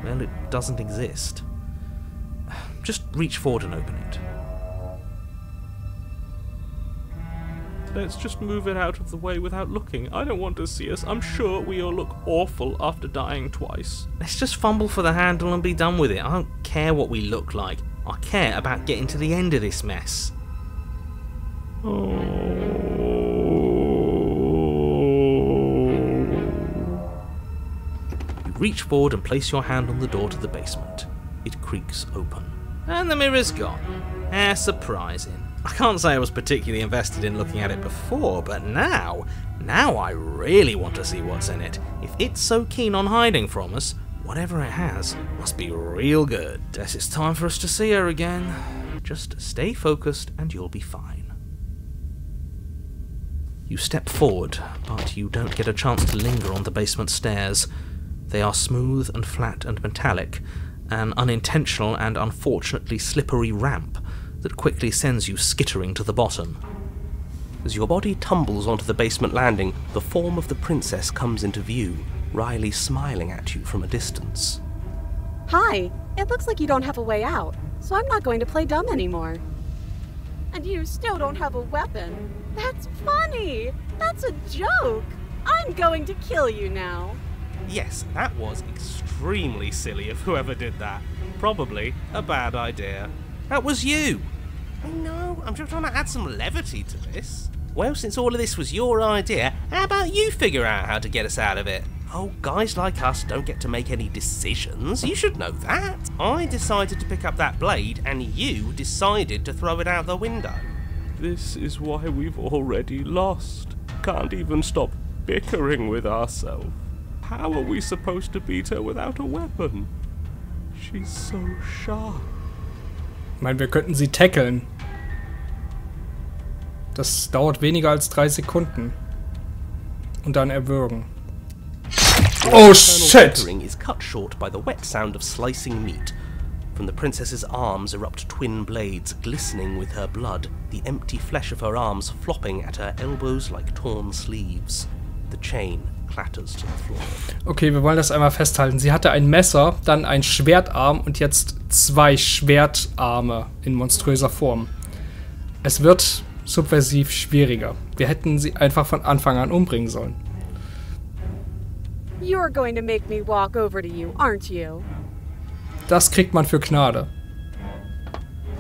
D: Well, it doesn't exist. Just reach forward and open it.
F: Let's just move it out of the way without looking. I don't want to see us. I'm sure we all look awful after dying twice.
D: Let's just fumble for the handle and be done with it. I don't care what we look like. I care about getting to the end of this mess. Reach forward and place your hand on the door to the basement. It creaks open. And the mirror's gone. How surprising. I can't say I was particularly invested in looking at it before, but now I really want to see what's in it. If it's so keen on hiding from us, whatever it has must be real good. Guess it's time for us to see her again. Just stay focused and you'll be fine. You step forward, but you don't get a chance to linger on the basement stairs. They are smooth and flat and metallic, an unintentional and unfortunately slippery ramp that quickly sends you skittering to the bottom.
G: As your body tumbles onto the basement landing, the form of the princess comes into view, wryly smiling at you from a distance.
C: Hi, it looks like you don't have a way out, so I'm not going to play dumb anymore. And you still don't have a weapon? That's funny! That's a joke! I'm going to kill you now.
E: Yes, that was extremely silly of whoever did that. Probably a bad idea.
D: That was you!
E: I know, I'm just trying to add some levity to this. Well, since all of this was your idea, how about you figure out how to get us out of it? Oh, guys like us don't get to make any decisions. You should know that. I decided to pick up that blade, and you decided to throw it out the window.
F: This is why we've already lost. Can't even stop bickering with ourselves. How are we supposed to beat her without a weapon? She's so sharp.
A: Ich meine, wir könnten sie tackeln. Das dauert weniger als 3 Sekunden. Und dann erwürgen. Oh shit!
G: Is cut short by the wet sound of slicing meat. From the princess's arms erupt twin blades, glistening with her blood, the empty flesh of her arms flopping at her elbows like torn sleeves. The chain clatters to the floor.
A: Okay, wir wollen das einmal festhalten. Sie hatte ein Messer, dann ein Schwertarm und jetzt 2 Schwertarme in monströser Form. Es wird subversiv schwieriger. Wir hätten sie einfach von Anfang an umbringen sollen.
C: You're going to make me walk over to you, aren't you?
A: Das kriegt man für Gnade.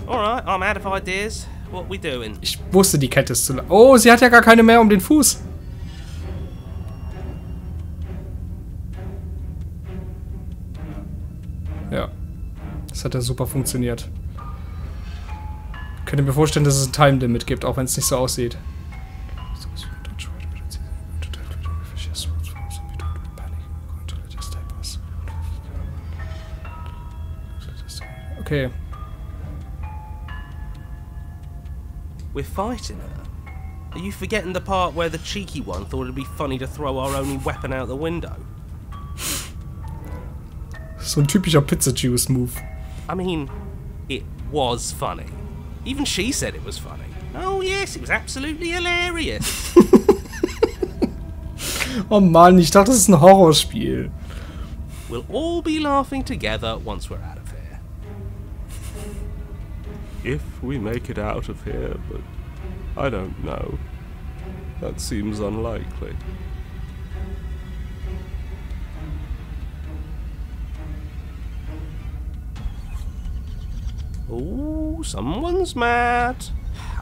E: Alright, I'm out of ideas. What we doing?
A: Ich wusste, die Kette ist zu lang. Oh, sie hat ja gar keine mehr um den Fuß. Ja. Das hat ja super funktioniert. Ich könnte mir vorstellen, dass es ein Time-Limit gibt, auch wenn es nicht so aussieht. Okay.
E: We're fighting her. Are you forgetting the part where the cheeky one thought it'd be funny to throw our only weapon out the window?
A: So ein typischer Pizza-Juice-Move.
E: I mean, it was funny. Even she said it was funny. Oh yes, it was absolutely hilarious.
A: Oh Mann, ich dachte, das ist ein Horrorspiel.
E: We'll all be laughing together once we're out of here.
F: If we make it out of here, but I don't know. That seems unlikely.
E: Oh, someone's mad.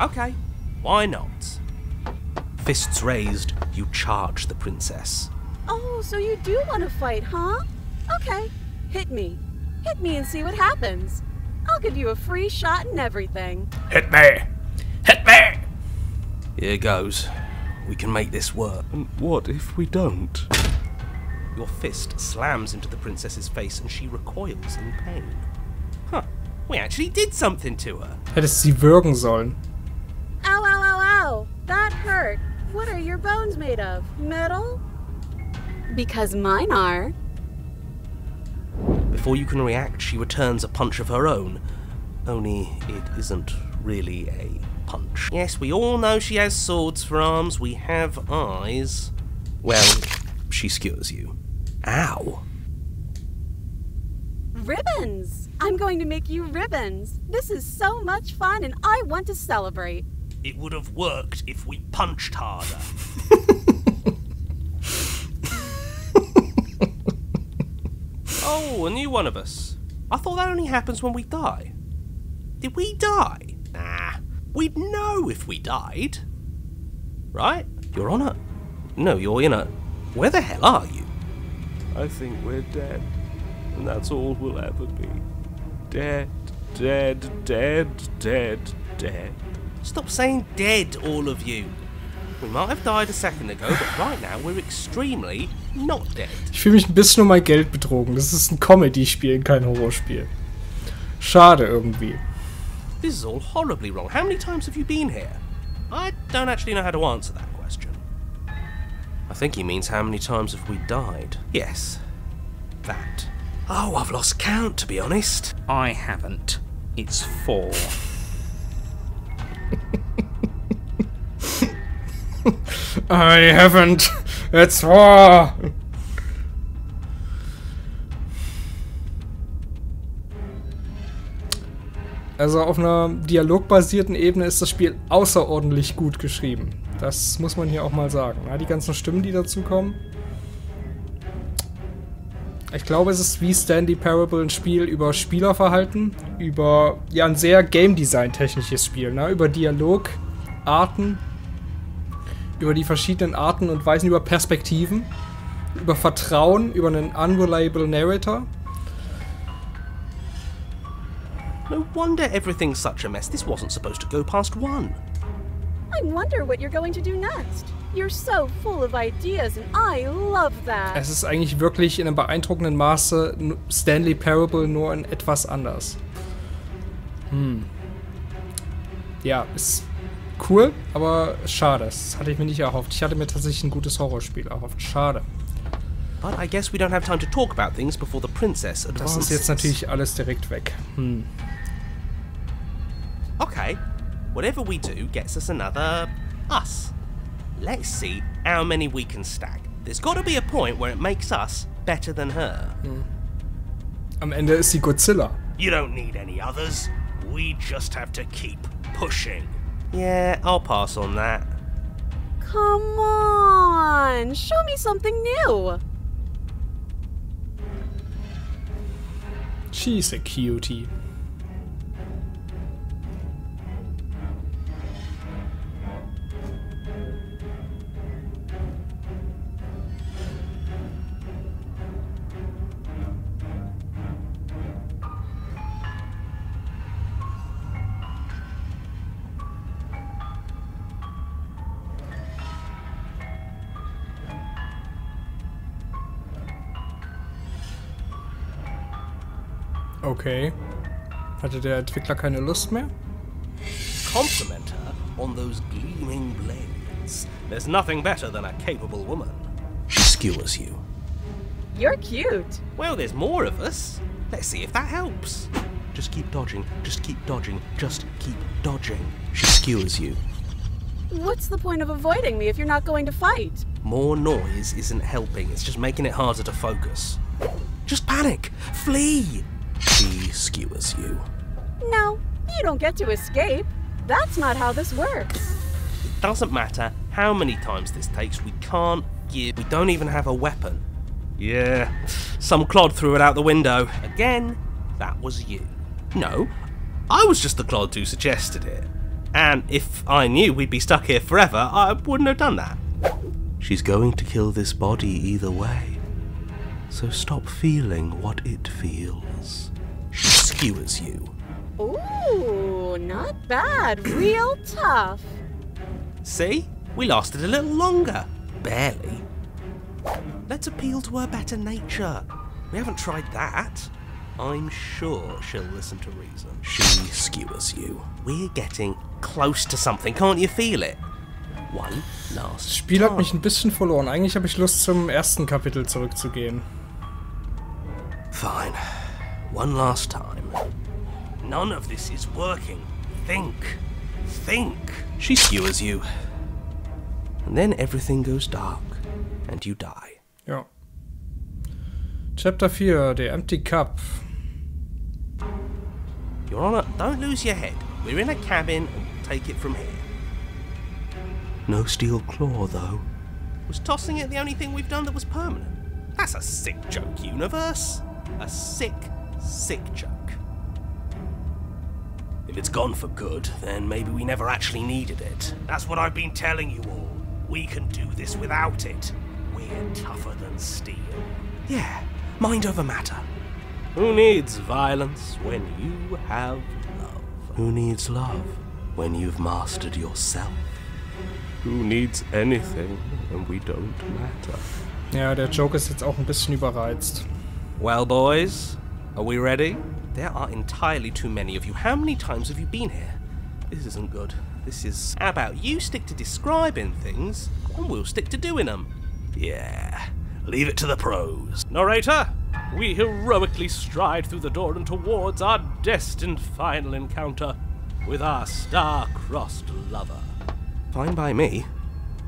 E: Okay, why not?
G: Fists raised, you charge the princess.
C: Oh, so you do want to fight, huh? Okay, hit me. Hit me and see what happens. I'll give you a free shot and everything.
A: Hit me! Hit me!
G: Here goes. We can make this work.
F: And what if we don't?
E: Your fist slams into the princess's face and she recoils in pain. Huh, we actually did something to her.
A: Hättest sie würgen sollen.
C: Ow, ow, ow, ow. That hurt. What are your bones made of? Metal? Because mine are.
G: Before you can react, she returns a punch of her own. Only it isn't really a punch.
E: Yes, we all know she has swords for arms. We have eyes.
G: Well, she skewers you. Ow!
C: Ribbons! I'm going to make you ribbons. This is so much fun and I want to celebrate.
E: It would have worked if we punched harder. Oh, a new one of us. I thought that only happens when we die. Did we die? Nah, we'd know if we died. Right?
G: You're on a... No, you're in a... Where the hell are you?
F: I think we're dead. And that's all we'll ever be. Dead, dead, dead, dead, dead.
E: Stop saying dead, all of you. We might have died a second ago, but right now we're extremely not dead.
A: Ich fühle mich ein bisschen um mein Geld betrogen. Das ist ein Comedy-Spiel, kein Horrorspiel. Schade irgendwie.
E: This is all horribly wrong. How many times have you been here? I don't actually know how to answer that question.
G: I think he means how many times have we died.
E: Yes, that.
G: Oh, I've lost count, to be honest.
D: I haven't. It's 4.
A: I haven't. It's war. Also auf einer dialogbasierten Ebene ist das Spiel außerordentlich gut geschrieben. Das muss man hier auch mal sagen. Ja, die ganzen Stimmen, die dazukommen. Ich glaube, es ist wie Stanley Parable ein Spiel über Spielerverhalten, über ja ein sehr Game Design technisches Spiel, ne? Über Dialogarten, über die verschiedenen Arten und Weisen, über Perspektiven, über Vertrauen, über einen unreliable Narrator.
E: No wonder everything's such a mess. This wasn't supposed to go past 1.
C: I wonder what you're going to do next. You're so full of ideas and I love that.
A: Es ist eigentlich wirklich in einem beeindruckenden Maße Stanley Parable, nur in etwas anders. Ja, ist cool, aber schade. Das hatte ich mir nicht erhofft. Ich hatte mir tatsächlich ein gutes Horrorspiel erhofft. Schade.
G: But I guess we don't have time to talk about things before the princess advances.
A: Das ist jetzt natürlich alles direkt weg.
G: Okay, whatever we do gets us another us. Let's see how many we can stack. There's got to be a point where it makes us better than her.
A: Am Ende ist sie Godzilla.
G: You don't need any others. We just have to keep pushing. Yeah, I'll pass on that.
C: Come on, show me something new.
A: She's a cutie. Okay. Hatte der Entwickler keine Lust mehr?
G: Compliment her on those gleaming blades. There's nothing better than a capable woman. She skewers you.
C: You're cute.
G: Well, there's more of us. Let's see if that helps. Just keep dodging, just keep dodging, just keep dodging. She skewers you.
C: What's the point of avoiding me if you're not going to fight?
G: More noise isn't helping, it's just making it harder to focus. Just panic! Flee! She skewers you.
C: No, you don't get to escape. That's not how this works.
G: It doesn't matter how many times this takes, we can't give. We don't even have a weapon. Yeah, some clod threw it out the window. Again, that was you. No, I was just the clod who suggested it. And if I knew we'd be stuck here forever, I wouldn't have done that. She's going to kill this body either way. So stop feeling what it feels. She skewers you.
C: Ooh, not bad. Real tough.
G: See? We lasted a little longer. Barely. Let's appeal to her better nature. We haven't tried that. I'm sure she'll listen to reason. She skewers you. We're getting close to something. Can't you feel it? One last
A: Das Spiel hat mich ein bisschen verloren. Eigentlich habe ich Lust, zum ersten Kapitel zurückzugehen.
G: Fine. One last time. None of this is working. Think. Think. She skewers you. And then everything goes dark. And you die.
A: Ja. Chapter 4, The Empty Cup.
G: Your Honor, don't lose your head. We're in a cabin and we'll take it from here. No steel claw, though. Was tossing it the only thing we've done that was permanent? That's a sick joke, universe. A sick, sick joke. If it's gone for good, then maybe we never actually needed it. That's what I've been telling you all. We can do this without it. We're tougher than steel. Yeah, mind over matter. Who needs violence when you have love? Who needs love when you've mastered yourself?
F: Who needs anything when we don't matter?
A: Ja, der Joke ist jetzt auch ein bisschen überreizt.
G: Well, boys, are we ready? There are entirely too many of you. How many times have you been here? This isn't good. This is... How about you stick to describing things, and we'll stick to doing them? Yeah, leave it to the pros. Narrator, we heroically stride through the door and towards our destined final encounter with our star-crossed lover. Fine by me.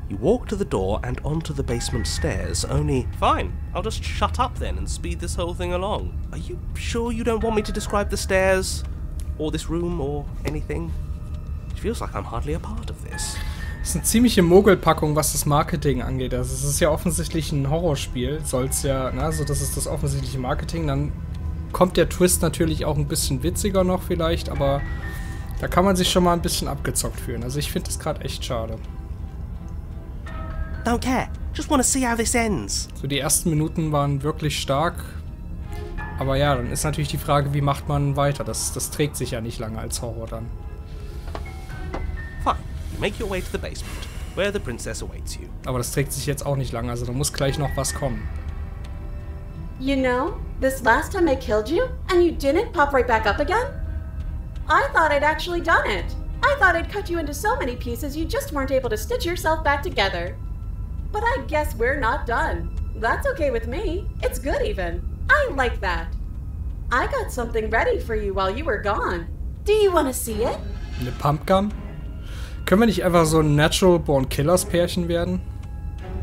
G: You walk to the door and onto the basement stairs, only... Fine, I'll just shut up then and speed this whole thing along. Are you sure you don't want me to describe the stairs? Or this room, or anything? It feels like I'm hardly a part of this.
A: Das ist eine ziemliche Mogelpackung, was das Marketing angeht. Also es ist ja offensichtlich ein Horrorspiel, soll's ja, ne, so das ist das offensichtliche Marketing. Dann kommt der Twist natürlich auch ein bisschen witziger noch vielleicht, aber da kann man sich schon mal ein bisschen abgezockt fühlen. Also ich finde das gerade echt schade.
G: Don't care. Just want to see how this ends.
A: So die ersten Minuten waren wirklich stark. Aber ja, dann ist natürlich die Frage, wie macht man weiter? Das trägt sich ja nicht lange als Horror dann.
G: Fine. You make your way to the basement. where the princess awaits you.
A: Aber das trägt sich jetzt auch nicht lang, also da muss gleich noch was kommen.
C: You know, this last time I killed you, and you didn't pop right back up again? I thought I'd actually done it. I thought I'd cut you into so many pieces you just weren't able to stitch yourself back together. But I guess we're not done. That's okay with me. It's good even. I like that. I got something ready for you while you were gone. Do you want to see it?
A: Eine Pumpgun? Können wir nicht einfach so ein Natural Born Killers Pärchen werden?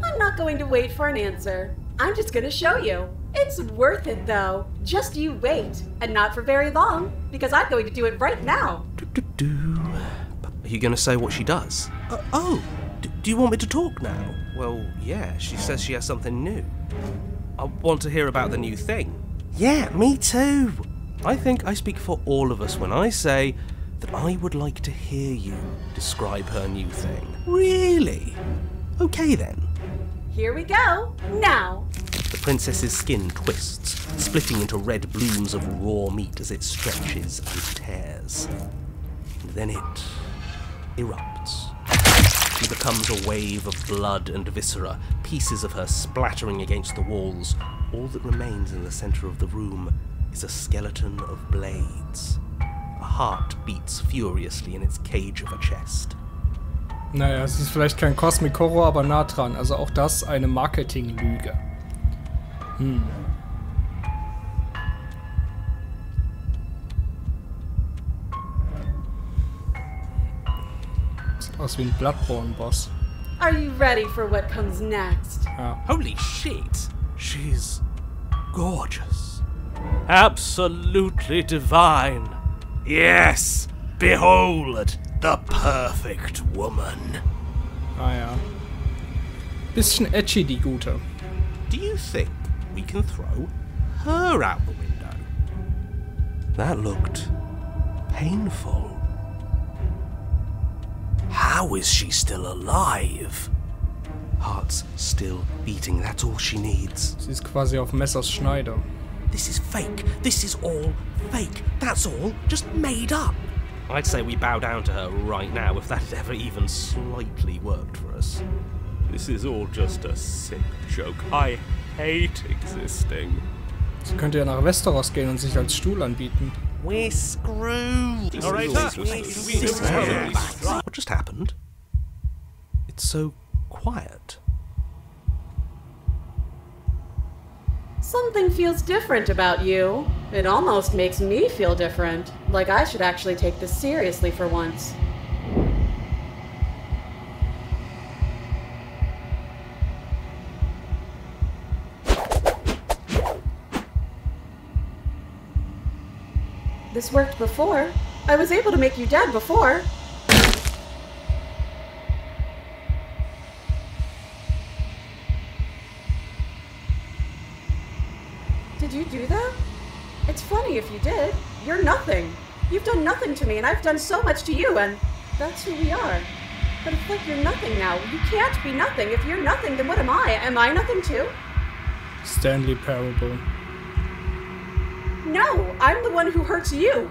C: I'm not going to wait for an answer. I'm just going to show you. It's worth it though. Just you wait. And not for very long, because I'm going to do it right now.
G: Are you going to say what she does? Do you want me to talk now? Well, yeah, she says she has something new. I want to hear about the new thing. Yeah, me too. I think I speak for all of us when I say that I would like to hear you describe her new thing. Really? Okay then.
C: Here we go. Now.
G: The princess's skin twists, splitting into red blooms of raw meat as it stretches and tears. And then it erupts. She becomes a wave of blood and viscera, pieces of her splattering against the walls. All that remains in the center of the room is a skeleton of blades. A heart beats furiously in its cage of a chest.
A: Naja, es ist vielleicht kein Cosmic Horror, aber nah dran. Also auch das eine Marketinglüge. Sieht aus wie ein Bloodborne-Boss.
C: Are you ready for what comes next?
A: Ja.
D: Holy shit!
G: She's gorgeous. Absolutely divine. Yes, behold, the perfect woman.
A: Ah ja. Bisschen edgy, die Gute.
G: Do you think we can throw her out the window? That looked painful. How is she still alive? Heart's still beating, that's all she needs.
A: Sie ist quasi auf Messers Schneide.
G: This is fake. This is all fake. That's all just made up. I'd say we bow down to her right now if that had ever even slightly worked for us.
F: This is all just a sick joke. I hate existing.
A: Sie könnte ja nach Westeros gehen und sich als Stuhl anbieten.
G: We're screwed. What just happened? It's so quiet.
C: Something feels different about you. It almost makes me feel different. Like I should actually take this seriously for once. This worked before. I was able to make you dead before. Did you do that? It's funny if you did. You're nothing. You've done nothing to me, and I've done so much to you, and that's who we are. But it's like you're nothing now. You can't be nothing. If you're nothing, then what am I? Am I nothing too?
A: Stanley Parable.
C: No, I'm the one who hurts you.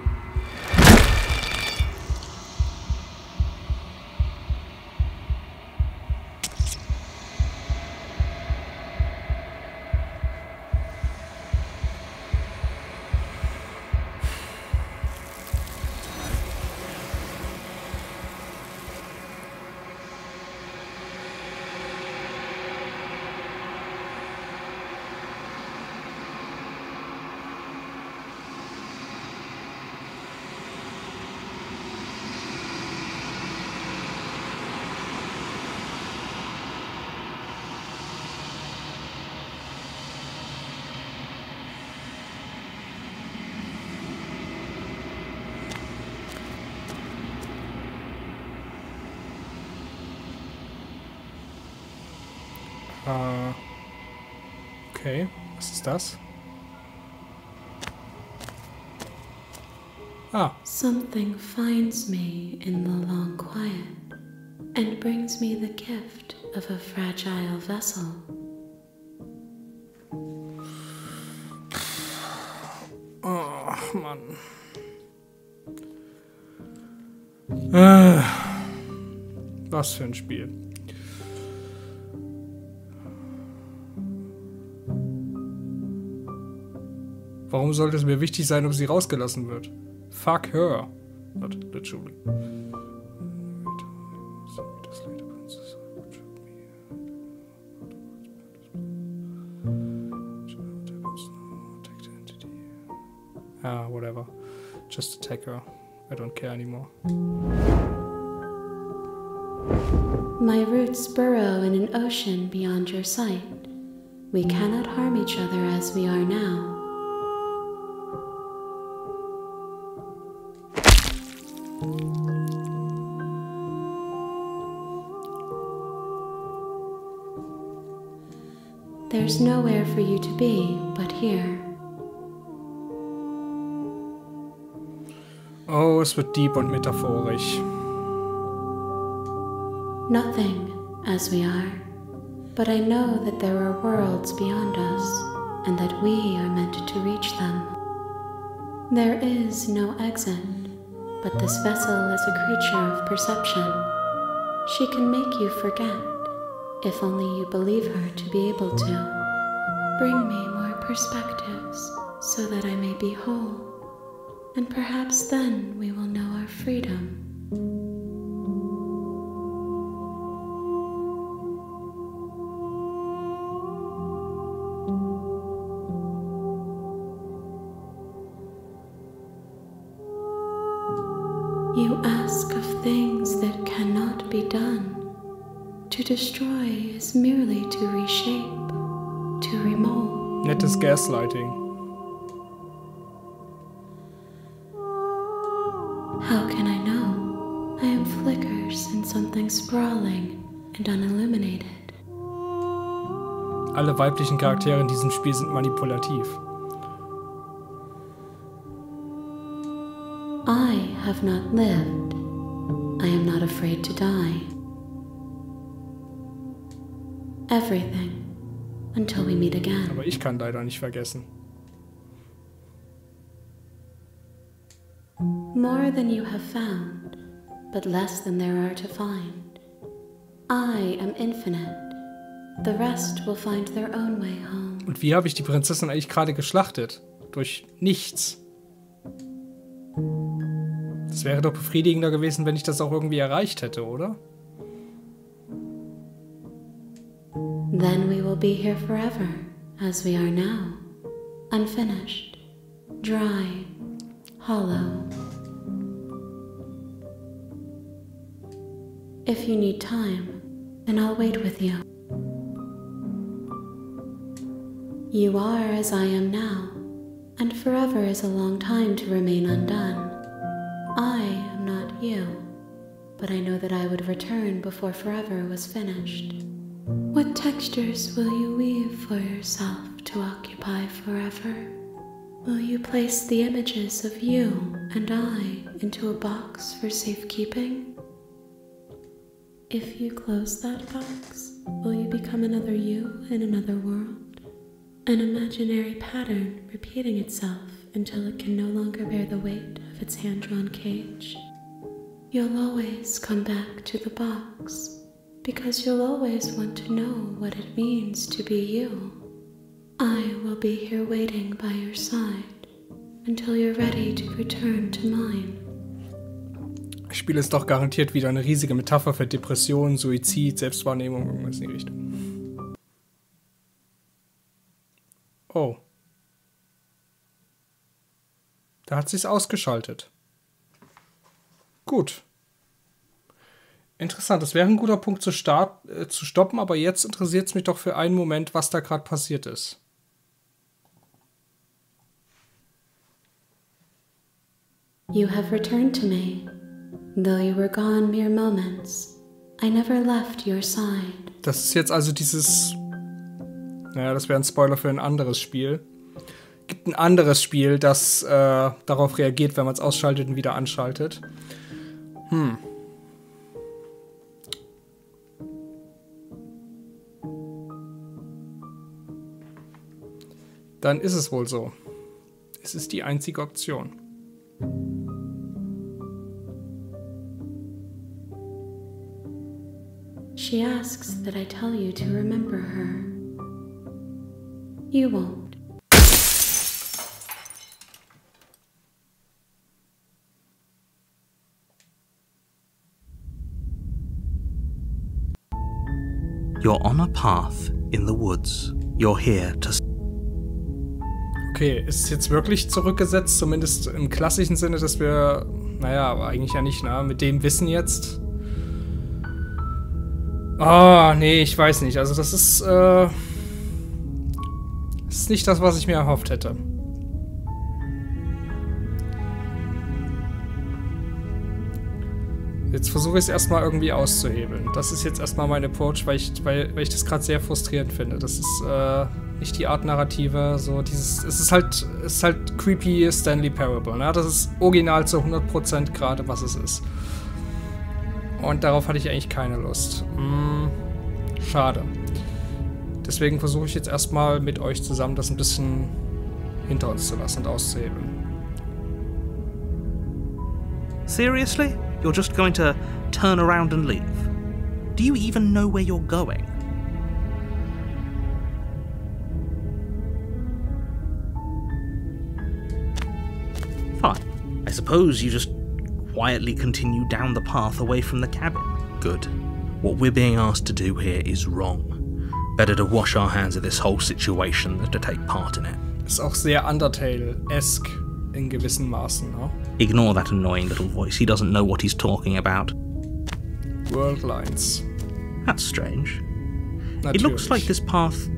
A: Okay, was ist das? Ah,
C: Something finds me in the long quiet and brings me the gift of a fragile vessel.
A: oh Mann. Was für ein Spiel. Warum sollte es mir wichtig sein, ob sie rausgelassen wird? Fuck her. Not literally. Ah, whatever. Just attack her. I don't care anymore.
C: My roots burrow in an ocean beyond your sight. We cannot harm each other as we are now. There's nowhere for you to be but here.
A: Oh, es wird deep und metaphorisch.
C: Nothing as we are, but I know that there are worlds beyond us, and that we are meant to reach them. There is no exit, but this vessel is a creature of perception. She can make you forget, if only you believe her to be able to. Bring me more perspectives, so that I may be whole, and perhaps then we will know our freedom. You ask of things that cannot be done. To destroy is merely to reshape, to remold.
A: Nettes Gaslighting.
C: How can I know? I am flickers in something sprawling and unilluminated.
A: Alle weiblichen Charaktere in diesem Spiel sind manipulativ.
C: I have not lived. I am not afraid to die. Everything, until we meet again.
A: Aber ich kann leider nicht vergessen.
C: More than you have found, but less than there are to find. I am infinite. The rest will find their own way home.
A: Und wie habe ich die Prinzessin eigentlich gerade geschlachtet? Durch nichts. Das wäre doch befriedigender gewesen, wenn ich das auch irgendwie erreicht hätte, oder?
C: Then we will be here forever, as we are now. Unfinished, dry, hollow. If you need time, then I'll wait with you. You are as I am now, and forever is a long time to remain undone. I am not you, but I know that I would return before forever was finished. What textures will you weave for yourself to occupy forever? Will you place the images of you and I into a box for safekeeping? If you close that box, will you become another you in another world? An imaginary pattern repeating itself until it can no longer bear the weight of its hand-drawn cage. You'll always come back to the box, because you'll always want to know what it means to be you. I will be here waiting by your side until you're ready to return to mine.
A: Das Spiel ist doch garantiert wieder eine riesige Metapher für Depression, Suizid, Selbstwahrnehmung, irgendwas in die Richtung. Oh. Da hat sich's ausgeschaltet. Gut. Interessant, das wäre ein guter Punkt zu stoppen, aber jetzt interessiert es mich doch für einen Moment, was da gerade passiert ist.
C: You have returned to me. Though you were gone mere moments, I never left your side.
A: Das ist jetzt also dieses... Naja, das wäre ein Spoiler für ein anderes Spiel. Gibt ein anderes Spiel, das darauf reagiert, wenn man es ausschaltet und wieder anschaltet. Dann ist es wohl so. Es ist die einzige Option.
C: She asks that I tell you to remember her. You won't.
B: You're on a path in the woods. You're here to...
A: Okay, ist es jetzt wirklich zurückgesetzt, zumindest im klassischen Sinne, dass wir, naja, aber eigentlich ja nicht, ne, mit dem Wissen jetzt. Ah, nee, ich weiß nicht, also das ist nicht das, was ich mir erhofft hätte. Jetzt versuche ich es erstmal irgendwie auszuhebeln. Das ist jetzt erstmal mein Approach, weil ich das gerade sehr frustrierend finde. Das ist nicht die Art Narrative, so dieses, es ist halt creepy Stanley Parable, ne? Das ist original zu 100% gerade, was es ist. Und darauf hatte ich eigentlich keine Lust. Schade. Deswegen versuche ich jetzt erstmal mit euch zusammen das ein bisschen hinter uns zu lassen und auszuhebeln.
B: Seriously? You're just going to turn around and leave? Do you even know where you're going? Fine. I suppose you just quietly continue down the path away from the cabin. Good. What we're being asked to do here is wrong. Better to wash our hands of this whole situation than to take part in it.
A: Ist auch sehr Undertale-esque in gewissen Maßen, ne?
B: Ignore that annoying little voice. He doesn't know what he's talking about.
A: World lines.
B: That's strange.
A: Natürlich.
B: It looks like this path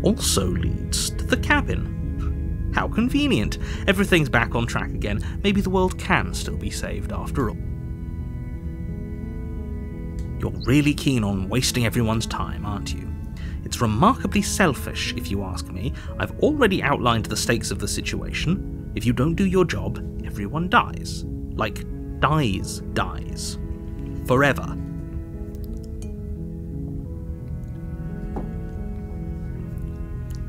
B: also leads to the cabin. How convenient. Everything's back on track again. Maybe the world can still be saved after all. You're really keen on wasting everyone's time, aren't you? It's remarkably selfish, if you ask me. I've already outlined the stakes of the situation. If you don't do your job, everyone dies. Like, dies. Forever.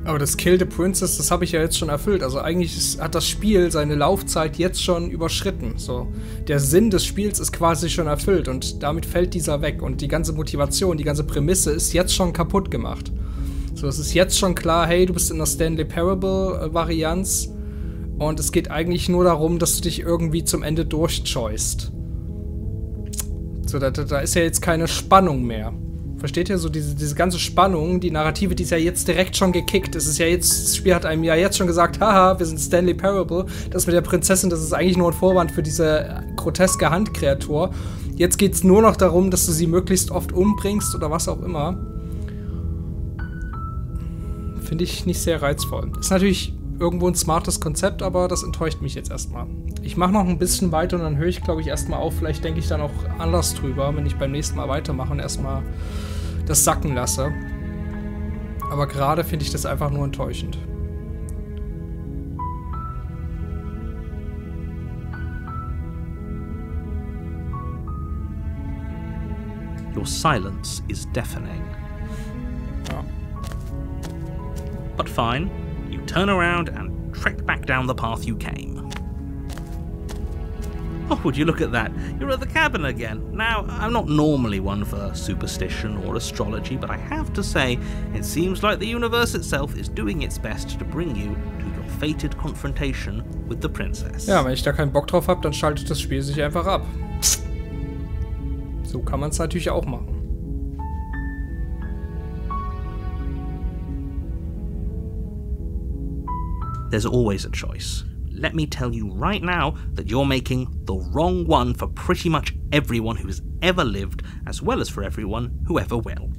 A: Aber das Kill the Princess, das habe ich ja jetzt schon erfüllt. Also eigentlich hat das Spiel seine Laufzeit jetzt schon überschritten. So, der Sinn des Spiels ist quasi schon erfüllt und damit fällt dieser weg. Und die ganze Motivation, die ganze Prämisse ist jetzt schon kaputt gemacht. So, es ist jetzt schon klar, hey, du bist in der Stanley Parable-Varianz und es geht eigentlich nur darum, dass du dich irgendwie zum Ende durchchoist. So, da ist ja jetzt keine Spannung mehr. Versteht ihr? So diese ganze Spannung, die Narrative, die ist ja jetzt direkt schon gekickt. Es ist ja jetzt, das Spiel hat einem ja jetzt schon gesagt, haha, wir sind Stanley Parable. Das mit der Prinzessin, das ist eigentlich nur ein Vorwand für diese groteske Handkreatur. Jetzt geht's nur noch darum, dass du sie möglichst oft umbringst oder was auch immer. Finde ich nicht sehr reizvoll. Ist natürlich irgendwo ein smartes Konzept, aber das enttäuscht mich jetzt erstmal. Ich mache noch ein bisschen weiter und dann höre ich, glaube ich, erstmal auf. Vielleicht denke ich dann auch anders drüber, wenn ich beim nächsten Mal weitermache und erstmal das sacken lasse. Aber gerade finde ich das einfach nur enttäuschend.
B: Your silence is deafening.
A: Ja.
B: But fine, you turn around and trek back down the path you came. Oh, would you look at that? You're at the cabin again. Now, I'm not normally one for superstition or astrology, but I have to say, it seems like the universe itself is doing its best to bring you to your fated confrontation with the princess.
A: Ja, wenn ich da keinen Bock drauf habe, dann schaltet das Spiel sich einfach ab. So kann man es natürlich auch machen.
B: There's always a choice. Let me tell you right now that you're making the wrong one for pretty much everyone who's ever lived, as well as for everyone who ever will.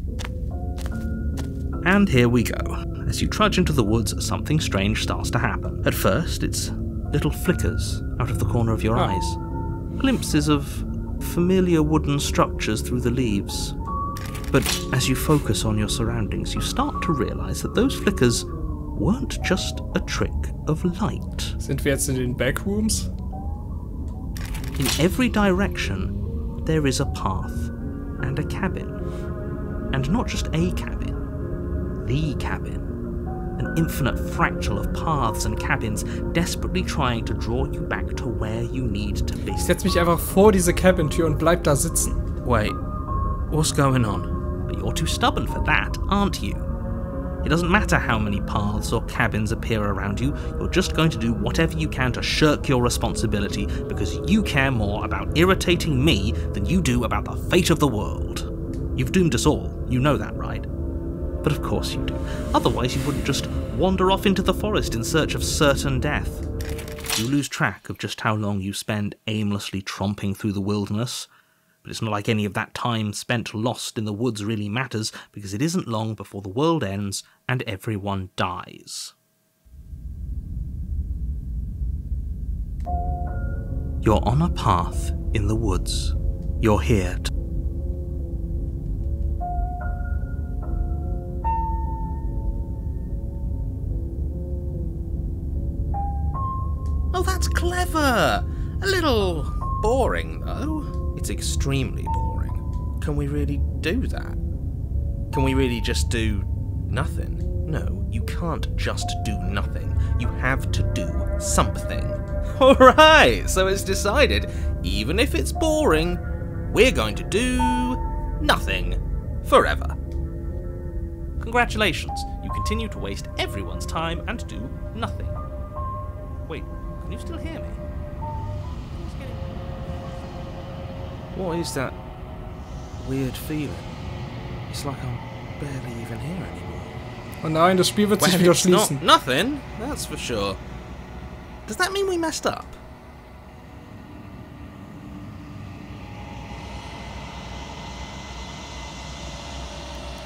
B: And here we go. As you trudge into the woods, something strange starts to happen. At first, it's little flickers out of the corner of your eyes. Glimpses of familiar wooden structures through the leaves. But as you focus on your surroundings, you start to realize that those flickers weren't just a trick of light.
A: Sind wir jetzt in den Backrooms?
B: In every direction, there is a path and a cabin. And not just a cabin, the cabin. An infinite fractal of paths and cabins desperately trying to draw you back to where you need to be.
A: Ich setz mich einfach vor diese Cabin-Tür und bleib da sitzen.
B: Wait, what's going on? But you're too stubborn for that, aren't you? It doesn't matter how many paths or cabins appear around you, you're just going to do whatever you can to shirk your responsibility because you care more about irritating me than you do about the fate of the world. You've doomed us all, you know that, right? But of course you do. Otherwise you wouldn't just wander off into the forest in search of certain death. You lose track of just how long you spend aimlessly tromping through the wilderness. But it's not like any of that time spent lost in the woods really matters, because it isn't long before the world ends and everyone dies. You're on a path in the woods. You're here to...
E: Oh, that's clever! A little boring, though. It's extremely boring. Can we really do that? Can we really just do nothing? No, you can't just do nothing. You have to do something. Alright, so it's decided. Even if it's boring, we're going to do nothing forever.
B: Congratulations, you continue to waste everyone's time and do nothing. Wait, can you still hear me?
E: What is that weird feeling? It's like I'm barely even here anymore.
A: Oh nein, das Spiel wird sich wieder
E: It's not
A: schließen.
E: nothing, that's for sure. Does that mean we messed up?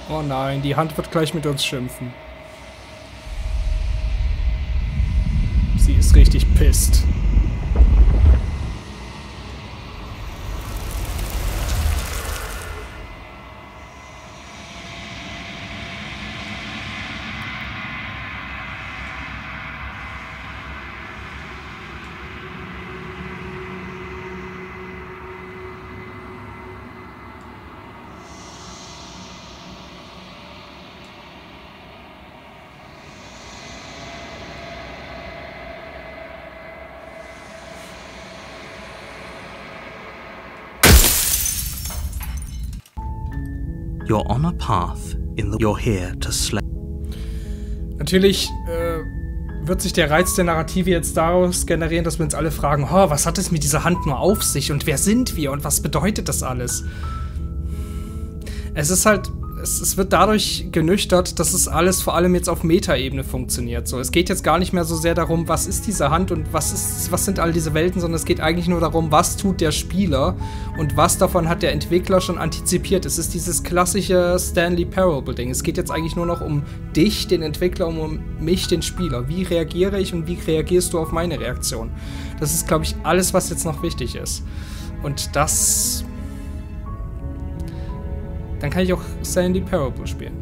A: Oh nein, die Hand wird gleich mit uns schimpfen. Sie ist richtig pisst.
B: You're on a path in the... You're here to slay...
A: Natürlich wird sich der Reiz der Narrative jetzt daraus generieren, dass wir uns alle fragen, oh, was hat es mit dieser Hand nur auf sich und wer sind wir und was bedeutet das alles? Es ist halt, es wird dadurch genüchtert, dass es alles vor allem jetzt auf Metaebene funktioniert. So, es geht jetzt gar nicht mehr so sehr darum, was ist diese Hand und was sind all diese Welten, sondern es geht eigentlich nur darum, was tut der Spieler und was davon hat der Entwickler schon antizipiert. Es ist dieses klassische Stanley Parable-Ding. Es geht jetzt eigentlich nur noch um dich, den Entwickler, um mich, den Spieler. Wie reagiere ich und wie reagierst du auf meine Reaktion? Das ist, glaube ich, alles, was jetzt noch wichtig ist. Und das... Dann kann ich auch Stanley Parable spielen.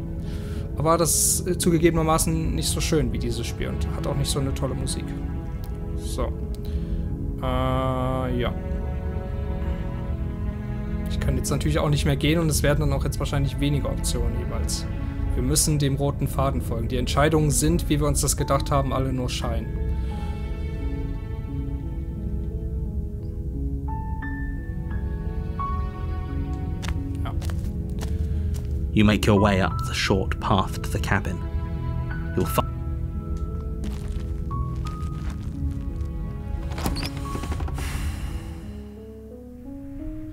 A: Aber das ist zugegebenermaßen nicht so schön wie dieses Spiel und hat auch nicht so eine tolle Musik. So. Ja. Ich kann jetzt natürlich auch nicht mehr gehen und es werden dann auch jetzt wahrscheinlich weniger Optionen jeweils. Wir müssen dem roten Faden folgen. Die Entscheidungen sind, wie wir uns das gedacht haben, alle nur Schein.
B: You make your way up the short path to the cabin. You'll find...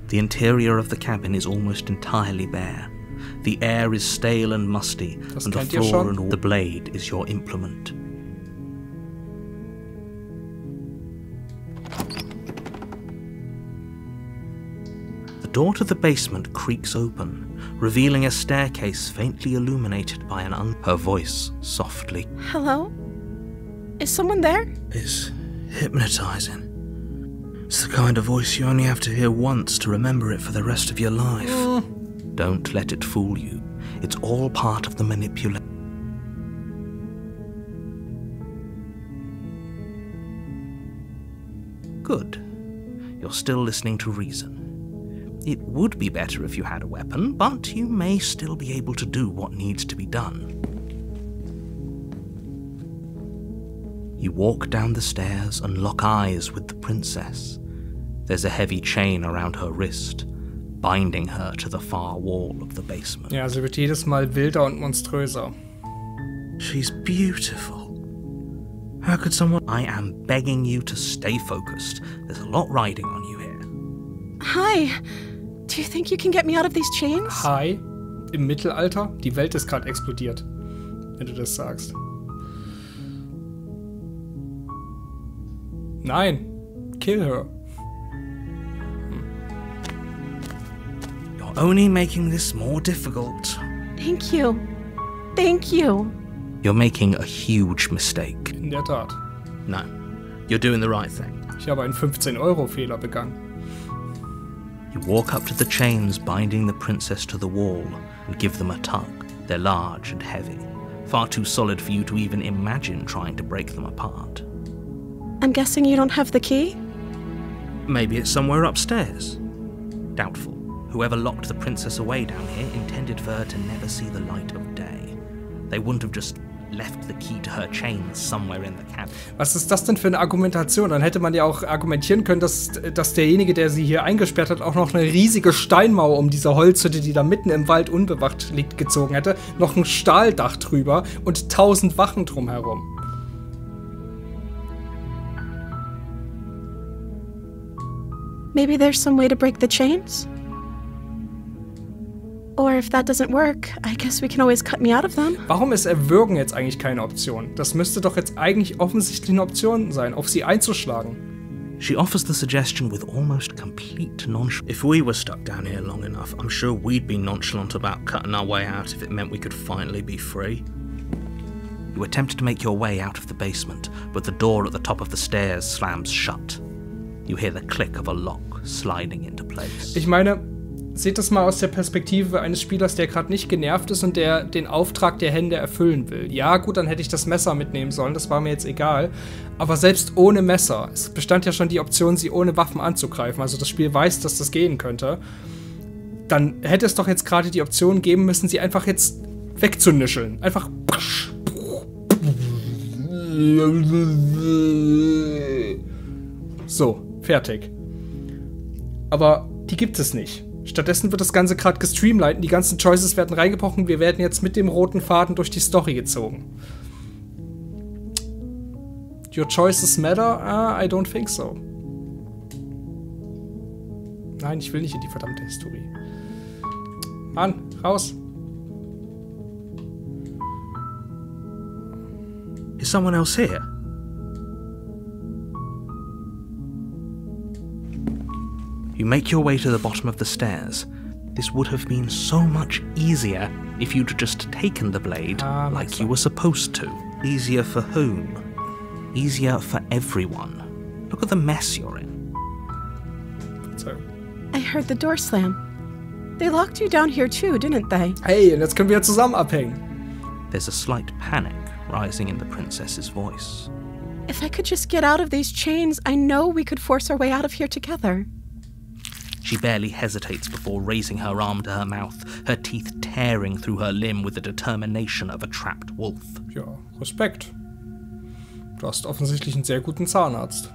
B: The interior of the cabin is almost entirely bare. The air is stale and musty, and the floor and all the blade is your implement. The door to the basement creaks open, revealing a staircase faintly illuminated by her voice softly.
H: Hello? Is someone there?
E: It's hypnotizing. It's the kind of voice you only have to hear once to remember it for the rest of your life.
B: Don't let it fool you. It's all part of the manipulation. Good. You're still listening to reason. It would be better if you had a weapon, but you may still be able to do what needs to be done. You walk down the stairs and lock eyes with the princess. There's a heavy chain around her wrist, binding her to the far wall of the basement.
A: Ja, sie wird jedes Mal wilder und monströser.
E: She's beautiful. How could someone...
B: I am begging you to stay focused. There's a lot riding on you here.
H: Hi. Do you think you can get me out of these chains?
A: Hi. im Mittelalter? Die Welt ist gerade explodiert, wenn du das sagst. Nein, kill her.
B: You're only making this more difficult.
H: Thank you. Thank you.
B: You're making a huge mistake.
A: In der Tat.
B: No, you're doing the right thing.
A: Ich habe einen 15-Euro-Fehler begangen.
B: You walk up to the chains binding the princess to the wall and give them a tug. They're large and heavy, far too solid for you to even imagine trying to break them apart.
H: I'm guessing you don't have the key?
B: Maybe it's somewhere upstairs. Doubtful. Whoever locked the princess away down here intended for her to never see the light of day. They wouldn't have just left the key to her chains somewhere in the cabin.
A: Was ist das denn für eine Argumentation? Dann hätte man ja auch argumentieren können, dass derjenige, der sie hier eingesperrt hat, auch noch eine riesige Steinmauer um diese Holzhütte, die da mitten im Wald unbewacht liegt, gezogen hätte. Noch ein Stahldach drüber und 1000 Wachen drumherum.
H: Maybe there's some way to break the chains? Or if that doesn't work, I guess we can always cut me out of them.
A: Warum ist Erwürgen jetzt eigentlich keine Option? Das müsste doch jetzt eigentlich offensichtlich eine Option sein, auf sie einzuschlagen.
B: She offers the suggestion with almost complete nonchalance. If we were stuck down here long enough, I'm sure we'd be nonchalant about cutting our way out if it meant we could finally be free. You attempt to make your way out of the basement, but the door at the top of the stairs slams shut. You hear the click of a lock sliding into place.
A: Ich meine, seht das mal aus der Perspektive eines Spielers, der gerade nicht genervt ist und der den Auftrag der Hände erfüllen will. Ja, gut, dann hätte ich das Messer mitnehmen sollen, das war mir jetzt egal. Aber selbst ohne Messer, es bestand ja schon die Option, sie ohne Waffen anzugreifen. Also das Spiel weiß, dass das gehen könnte. Dann hätte es doch jetzt gerade die Option geben müssen, sie einfach jetzt wegzunischeln. Einfach. So, fertig. Aber die gibt es nicht. Stattdessen wird das Ganze gerade gestreamlined, die ganzen Choices werden reingebrochen, wir werden jetzt mit dem roten Faden durch die Story gezogen. Your choices matter? I don't think so. Nein, ich will nicht in die verdammte Historie. Mann, raus.
B: Is someone else here? You make your way to the bottom of the stairs. This would have been so much easier if you'd just taken the blade like you were supposed to. Easier for whom? Easier for everyone. Look at the mess you're in.
A: So.
H: I heard the door slam. They locked you down here too, didn't they?
A: Hey, und jetzt können wir ja zusammen abhängen.
B: There's a slight panic rising in the princess's voice.
H: If I could just get out of these chains, I know we could force our way out of here together.
B: She barely hesitates before raising her arm to her mouth, her teeth tearing through her limb with the determination of a trapped wolf.
A: Ja, Respekt. Du hast offensichtlich einen sehr guten Zahnarzt.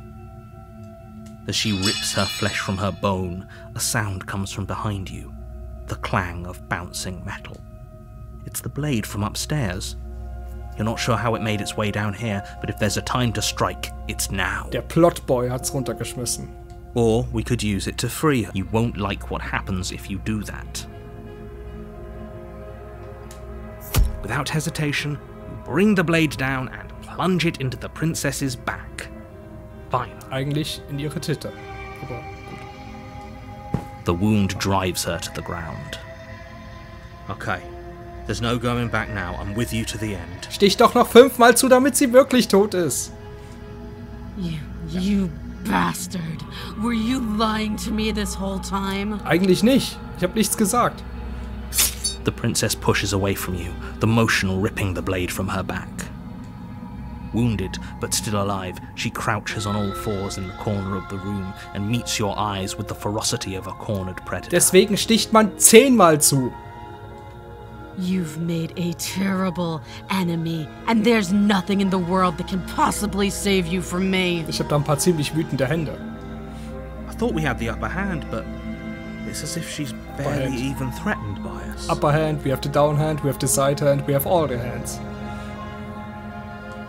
B: As she rips her flesh from her bone, a sound comes from behind you, the clang of bouncing metal. It's the blade from upstairs. You're not sure how it made its way down here, but if there's a time to strike, it's now.
A: Der Plotboy hat's runtergeschmissen.
B: Or we could use it to free her. You won't like what happens if you do that. Without hesitation, you bring the blade down and plunge it into the princess's back. Fine.
A: Eigentlich in ihre Titte. Aber gut.
B: The wound drives her to the ground. Okay. There's no going back now. I'm with you to the end.
A: Stich doch noch 5-mal zu, damit sie wirklich tot ist.
C: You bastard. Were you lying to me this whole time?
A: Eigentlich nicht. Ich habe nichts gesagt.
B: The princess pushes away from you, the motion ripping the blade from her back. Wounded, but still alive, she crouches on all fours in the corner of the room and meets your eyes with the ferocity of a cornered predator.
A: Deswegen sticht man 10-mal zu.
C: You've made a terrible enemy, and there's nothing in the world that can possibly save you from me.
A: Ich habe da ein paar ziemlich wütende Hände.
B: I thought we had the upper hand, but it's as if she's barely even threatened by us.
A: Upper hand, we have the down hand, we have the side hand, we have all the hands.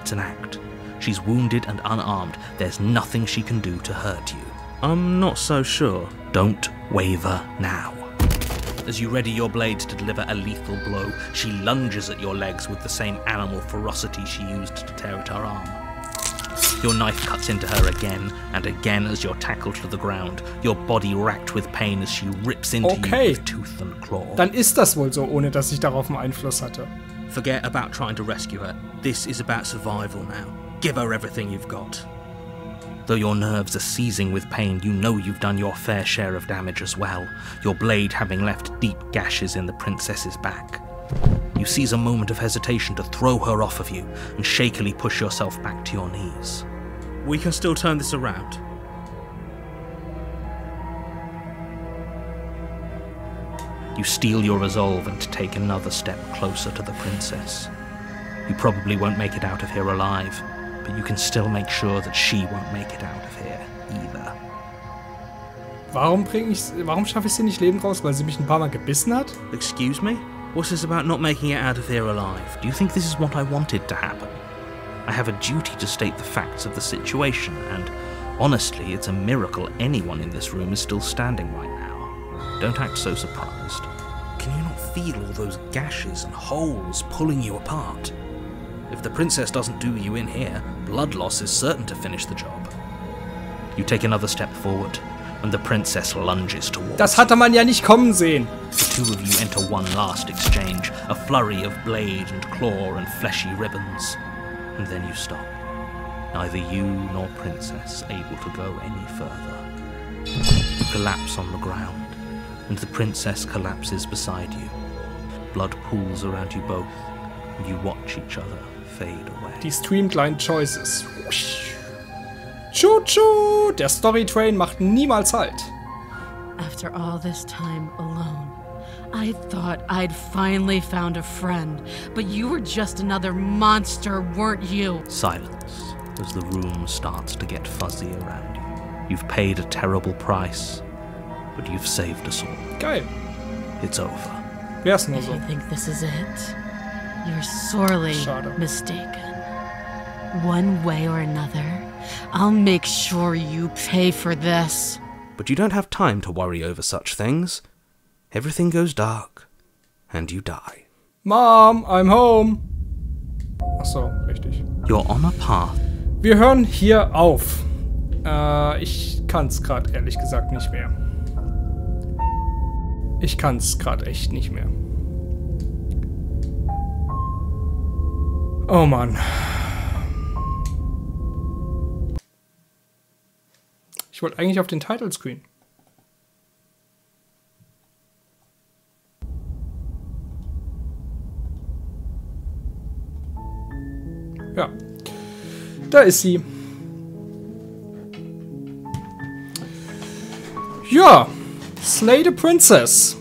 B: It's an act. She's wounded and unarmed. There's nothing she can do to hurt you. I'm not so sure. Don't waver now. As you ready your blade to deliver a lethal blow, she lunges at your legs with the same animal ferocity she used to tear at her arm. Your knife cuts into her again and again as you're tackled to the ground, your body racked with pain as she rips into you with tooth and claw.
A: Dann ist das wohl so, ohne dass ich darauf einen Einfluss hatte.
B: Forget about trying to rescue her. This is about survival now. Give her everything you've got. Though your nerves are seizing with pain, you know you've done your fair share of damage as well, your blade having left deep gashes in the princess's back. You seize a moment of hesitation to throw her off of you and shakily push yourself back to your knees. We can still turn this around. You steel your resolve and take another step closer to the princess. You probably won't make it out of here alive, but you can still make sure that she won't make it out of here either.
A: Warum schaffe ich sie nicht lebend raus? Weil sie mich ein paar Mal gebissen hat?
B: Excuse me? What's this about not making it out of here alive? Do you think this is what I wanted to happen? I have a duty to state the facts of the situation, and honestly, it's a miracle anyone in this room is still standing right now. Don't act so surprised. Can you not feel all those gashes and holes pulling you apart? If the princess doesn't do you in here, blood loss is certain to finish the job. You take another step forward, and the princess lunges towards
A: Das hatte man ja nicht kommen sehen.
B: The two of you enter one last exchange, a flurry of blade and claw and fleshy ribbons. And then you stop. Neither you nor princess able to go any further. You collapse on the ground, and the princess collapses beside you. Blood pools around you both, and you watch each other fade away.
A: Die streamlined Choices. Choo-choo! Der Storytrain macht niemals Halt.
C: After all this time alone, I thought I'd finally found a friend, but you were just another monster, weren't you?
B: Silence as the room starts to get fuzzy around you. You've paid a terrible price, but you've saved us all.
A: Geil.
B: It's over.
A: Wär's nur
C: If
A: so.
C: you think this is it, you're sorely
A: Schade.
C: mistaken. One way or another, I'll make sure you pay for this.
B: But you don't have time to worry over such things. Everything goes dark, and you die.
A: Mom, I'm home. Ach so, richtig.
B: You're on a path.
A: Wir hören hier auf. Ich kann's gerade ehrlich gesagt nicht mehr. Ich kann's gerade echt nicht mehr. Oh Mann. Ich wollte eigentlich auf den Title Screen. Ja. Da ist sie. Ja. Slay the Princess.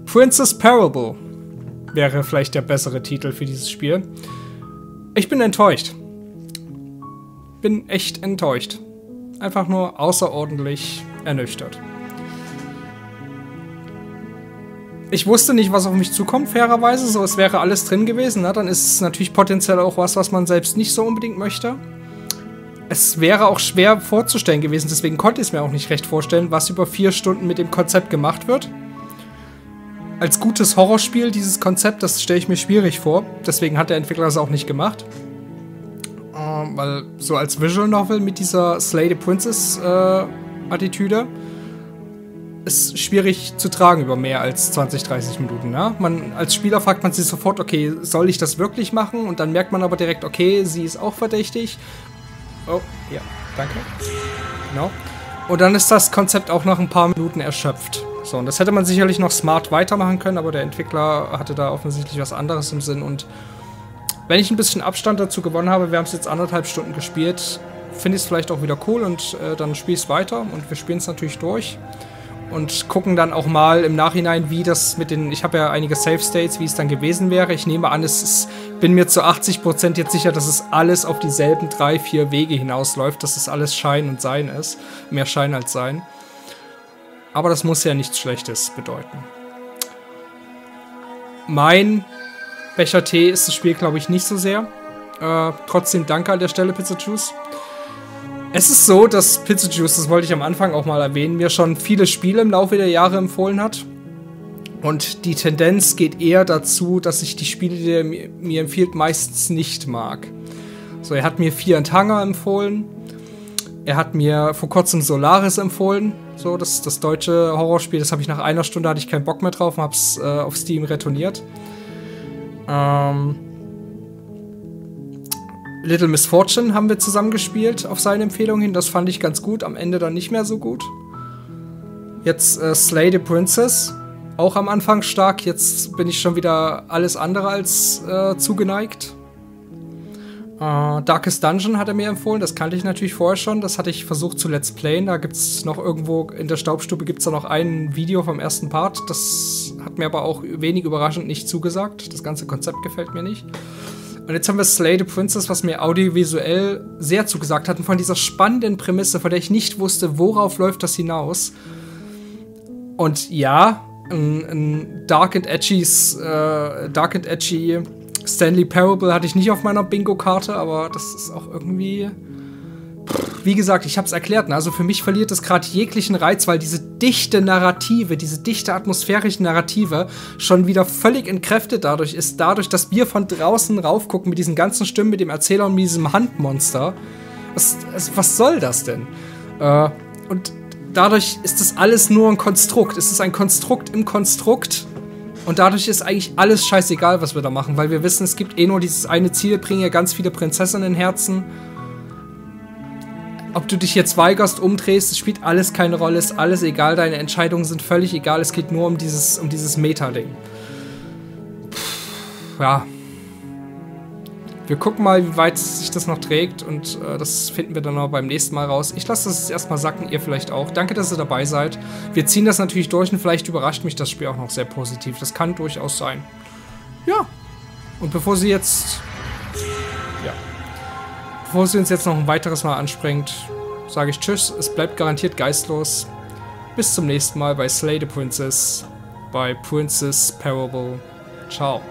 A: Princess Parable wäre vielleicht der bessere Titel für dieses Spiel. Ich bin enttäuscht. Bin echt enttäuscht. Einfach nur außerordentlich ernüchtert. Ich wusste nicht, was auf mich zukommt, fairerweise. So, es wäre alles drin gewesen. Na, dann ist es natürlich potenziell auch was man selbst nicht so unbedingt möchte. Es wäre auch schwer vorzustellen gewesen, deswegen konnte ich es mir auch nicht recht vorstellen, was über 4 Stunden mit dem Konzept gemacht wird. Als gutes Horrorspiel, dieses Konzept, das stelle ich mir schwierig vor. Deswegen hat der Entwickler es auch nicht gemacht. Weil so als Visual Novel mit dieser Slay the Princess Attitüde ist schwierig zu tragen über mehr als 20, 30 Minuten. Ja? Als Spieler fragt man sich sofort, okay, soll ich das wirklich machen? Und dann merkt man aber direkt, okay, sie ist auch verdächtig. Oh, ja, danke. Genau. Und dann ist das Konzept auch nach ein paar Minuten erschöpft. So, und das hätte man sicherlich noch smart weitermachen können, aber der Entwickler hatte da offensichtlich was anderes im Sinn. Und wenn ich ein bisschen Abstand dazu gewonnen habe, wir haben es jetzt 1,5 Stunden gespielt, finde ich es vielleicht auch wieder cool und dann spiele ich es weiter und wir spielen es natürlich durch. Und gucken dann auch mal im Nachhinein, wie das mit den... Ich habe ja einige Save States, wie es dann gewesen wäre. Ich nehme an, bin mir zu 80% jetzt sicher, dass es alles auf dieselben 3, 4 Wege hinausläuft, dass es alles Schein und Sein ist. Mehr Schein als Sein. Aber das muss ja nichts Schlechtes bedeuten. Mein Becher Tee ist das Spiel, glaube ich, nicht so sehr. Trotzdem danke an der Stelle, Pizza Juice. Es ist so, dass Pizzajuice, das wollte ich am Anfang auch mal erwähnen, mir schon viele Spiele im Laufe der Jahre empfohlen hat. Und die Tendenz geht eher dazu, dass ich die Spiele, die er mir empfiehlt, meistens nicht mag. So, er hat mir 4 Hunger empfohlen. Er hat mir vor kurzem Solaris empfohlen. So, das deutsche Horrorspiel, das habe ich nach einer Stunde, hatte ich keinen Bock mehr drauf und habe es auf Steam retourniert. Little Misfortune haben wir zusammen gespielt, auf seine Empfehlung hin. Das fand ich ganz gut, am Ende dann nicht mehr so gut. Jetzt Slay the Princess, auch am Anfang stark. Jetzt bin ich schon wieder alles andere als zugeneigt. Darkest Dungeon hat er mir empfohlen, das kannte ich natürlich vorher schon. Das hatte ich versucht zu Let's Playen. Da gibt es noch irgendwo in der Staubstube gibt's da noch ein Video vom ersten Part. Das hat mir aber auch wenig überraschend nicht zugesagt. Das ganze Konzept gefällt mir nicht. Und jetzt haben wir Slay the Princess, was mir audiovisuell sehr zugesagt hat. Und von dieser spannenden Prämisse, von der ich nicht wusste, worauf läuft das hinaus. Und ja, ein Dark and Edgy Stanley Parable hatte ich nicht auf meiner Bingo-Karte, aber das ist auch irgendwie... Wie gesagt, ich habe es erklärt, ne? Also für mich verliert es gerade jeglichen Reiz, weil diese dichte Narrative, diese dichte atmosphärische Narrative schon wieder völlig entkräftet dadurch ist, dass wir von draußen raufgucken mit diesen ganzen Stimmen, mit dem Erzähler und mit diesem Handmonster. Was soll das denn? Und dadurch ist das alles nur ein Konstrukt. Es ist ein Konstrukt im Konstrukt. Und dadurch ist eigentlich alles scheißegal, was wir da machen, weil wir wissen, es gibt eh nur dieses eine Ziel, bringe ganz viele Prinzessinnen in Herzen. Ob du dich jetzt weigerst, umdrehst, es spielt alles keine Rolle, ist alles egal, deine Entscheidungen sind völlig egal, es geht nur um dieses Meta-Ding. Ja. Wir gucken mal, wie weit sich das noch trägt und das finden wir dann noch beim nächsten Mal raus. Ich lasse das jetzt erstmal sacken, ihr vielleicht auch. Danke, dass ihr dabei seid. Wir ziehen das natürlich durch und vielleicht überrascht mich das Spiel auch noch sehr positiv. Das kann durchaus sein. Ja. Und bevor sie uns jetzt noch ein weiteres Mal anspringt, sage ich Tschüss. Es bleibt garantiert geistlos. Bis zum nächsten Mal bei Slay the Princess, bei Princess Parable. Ciao.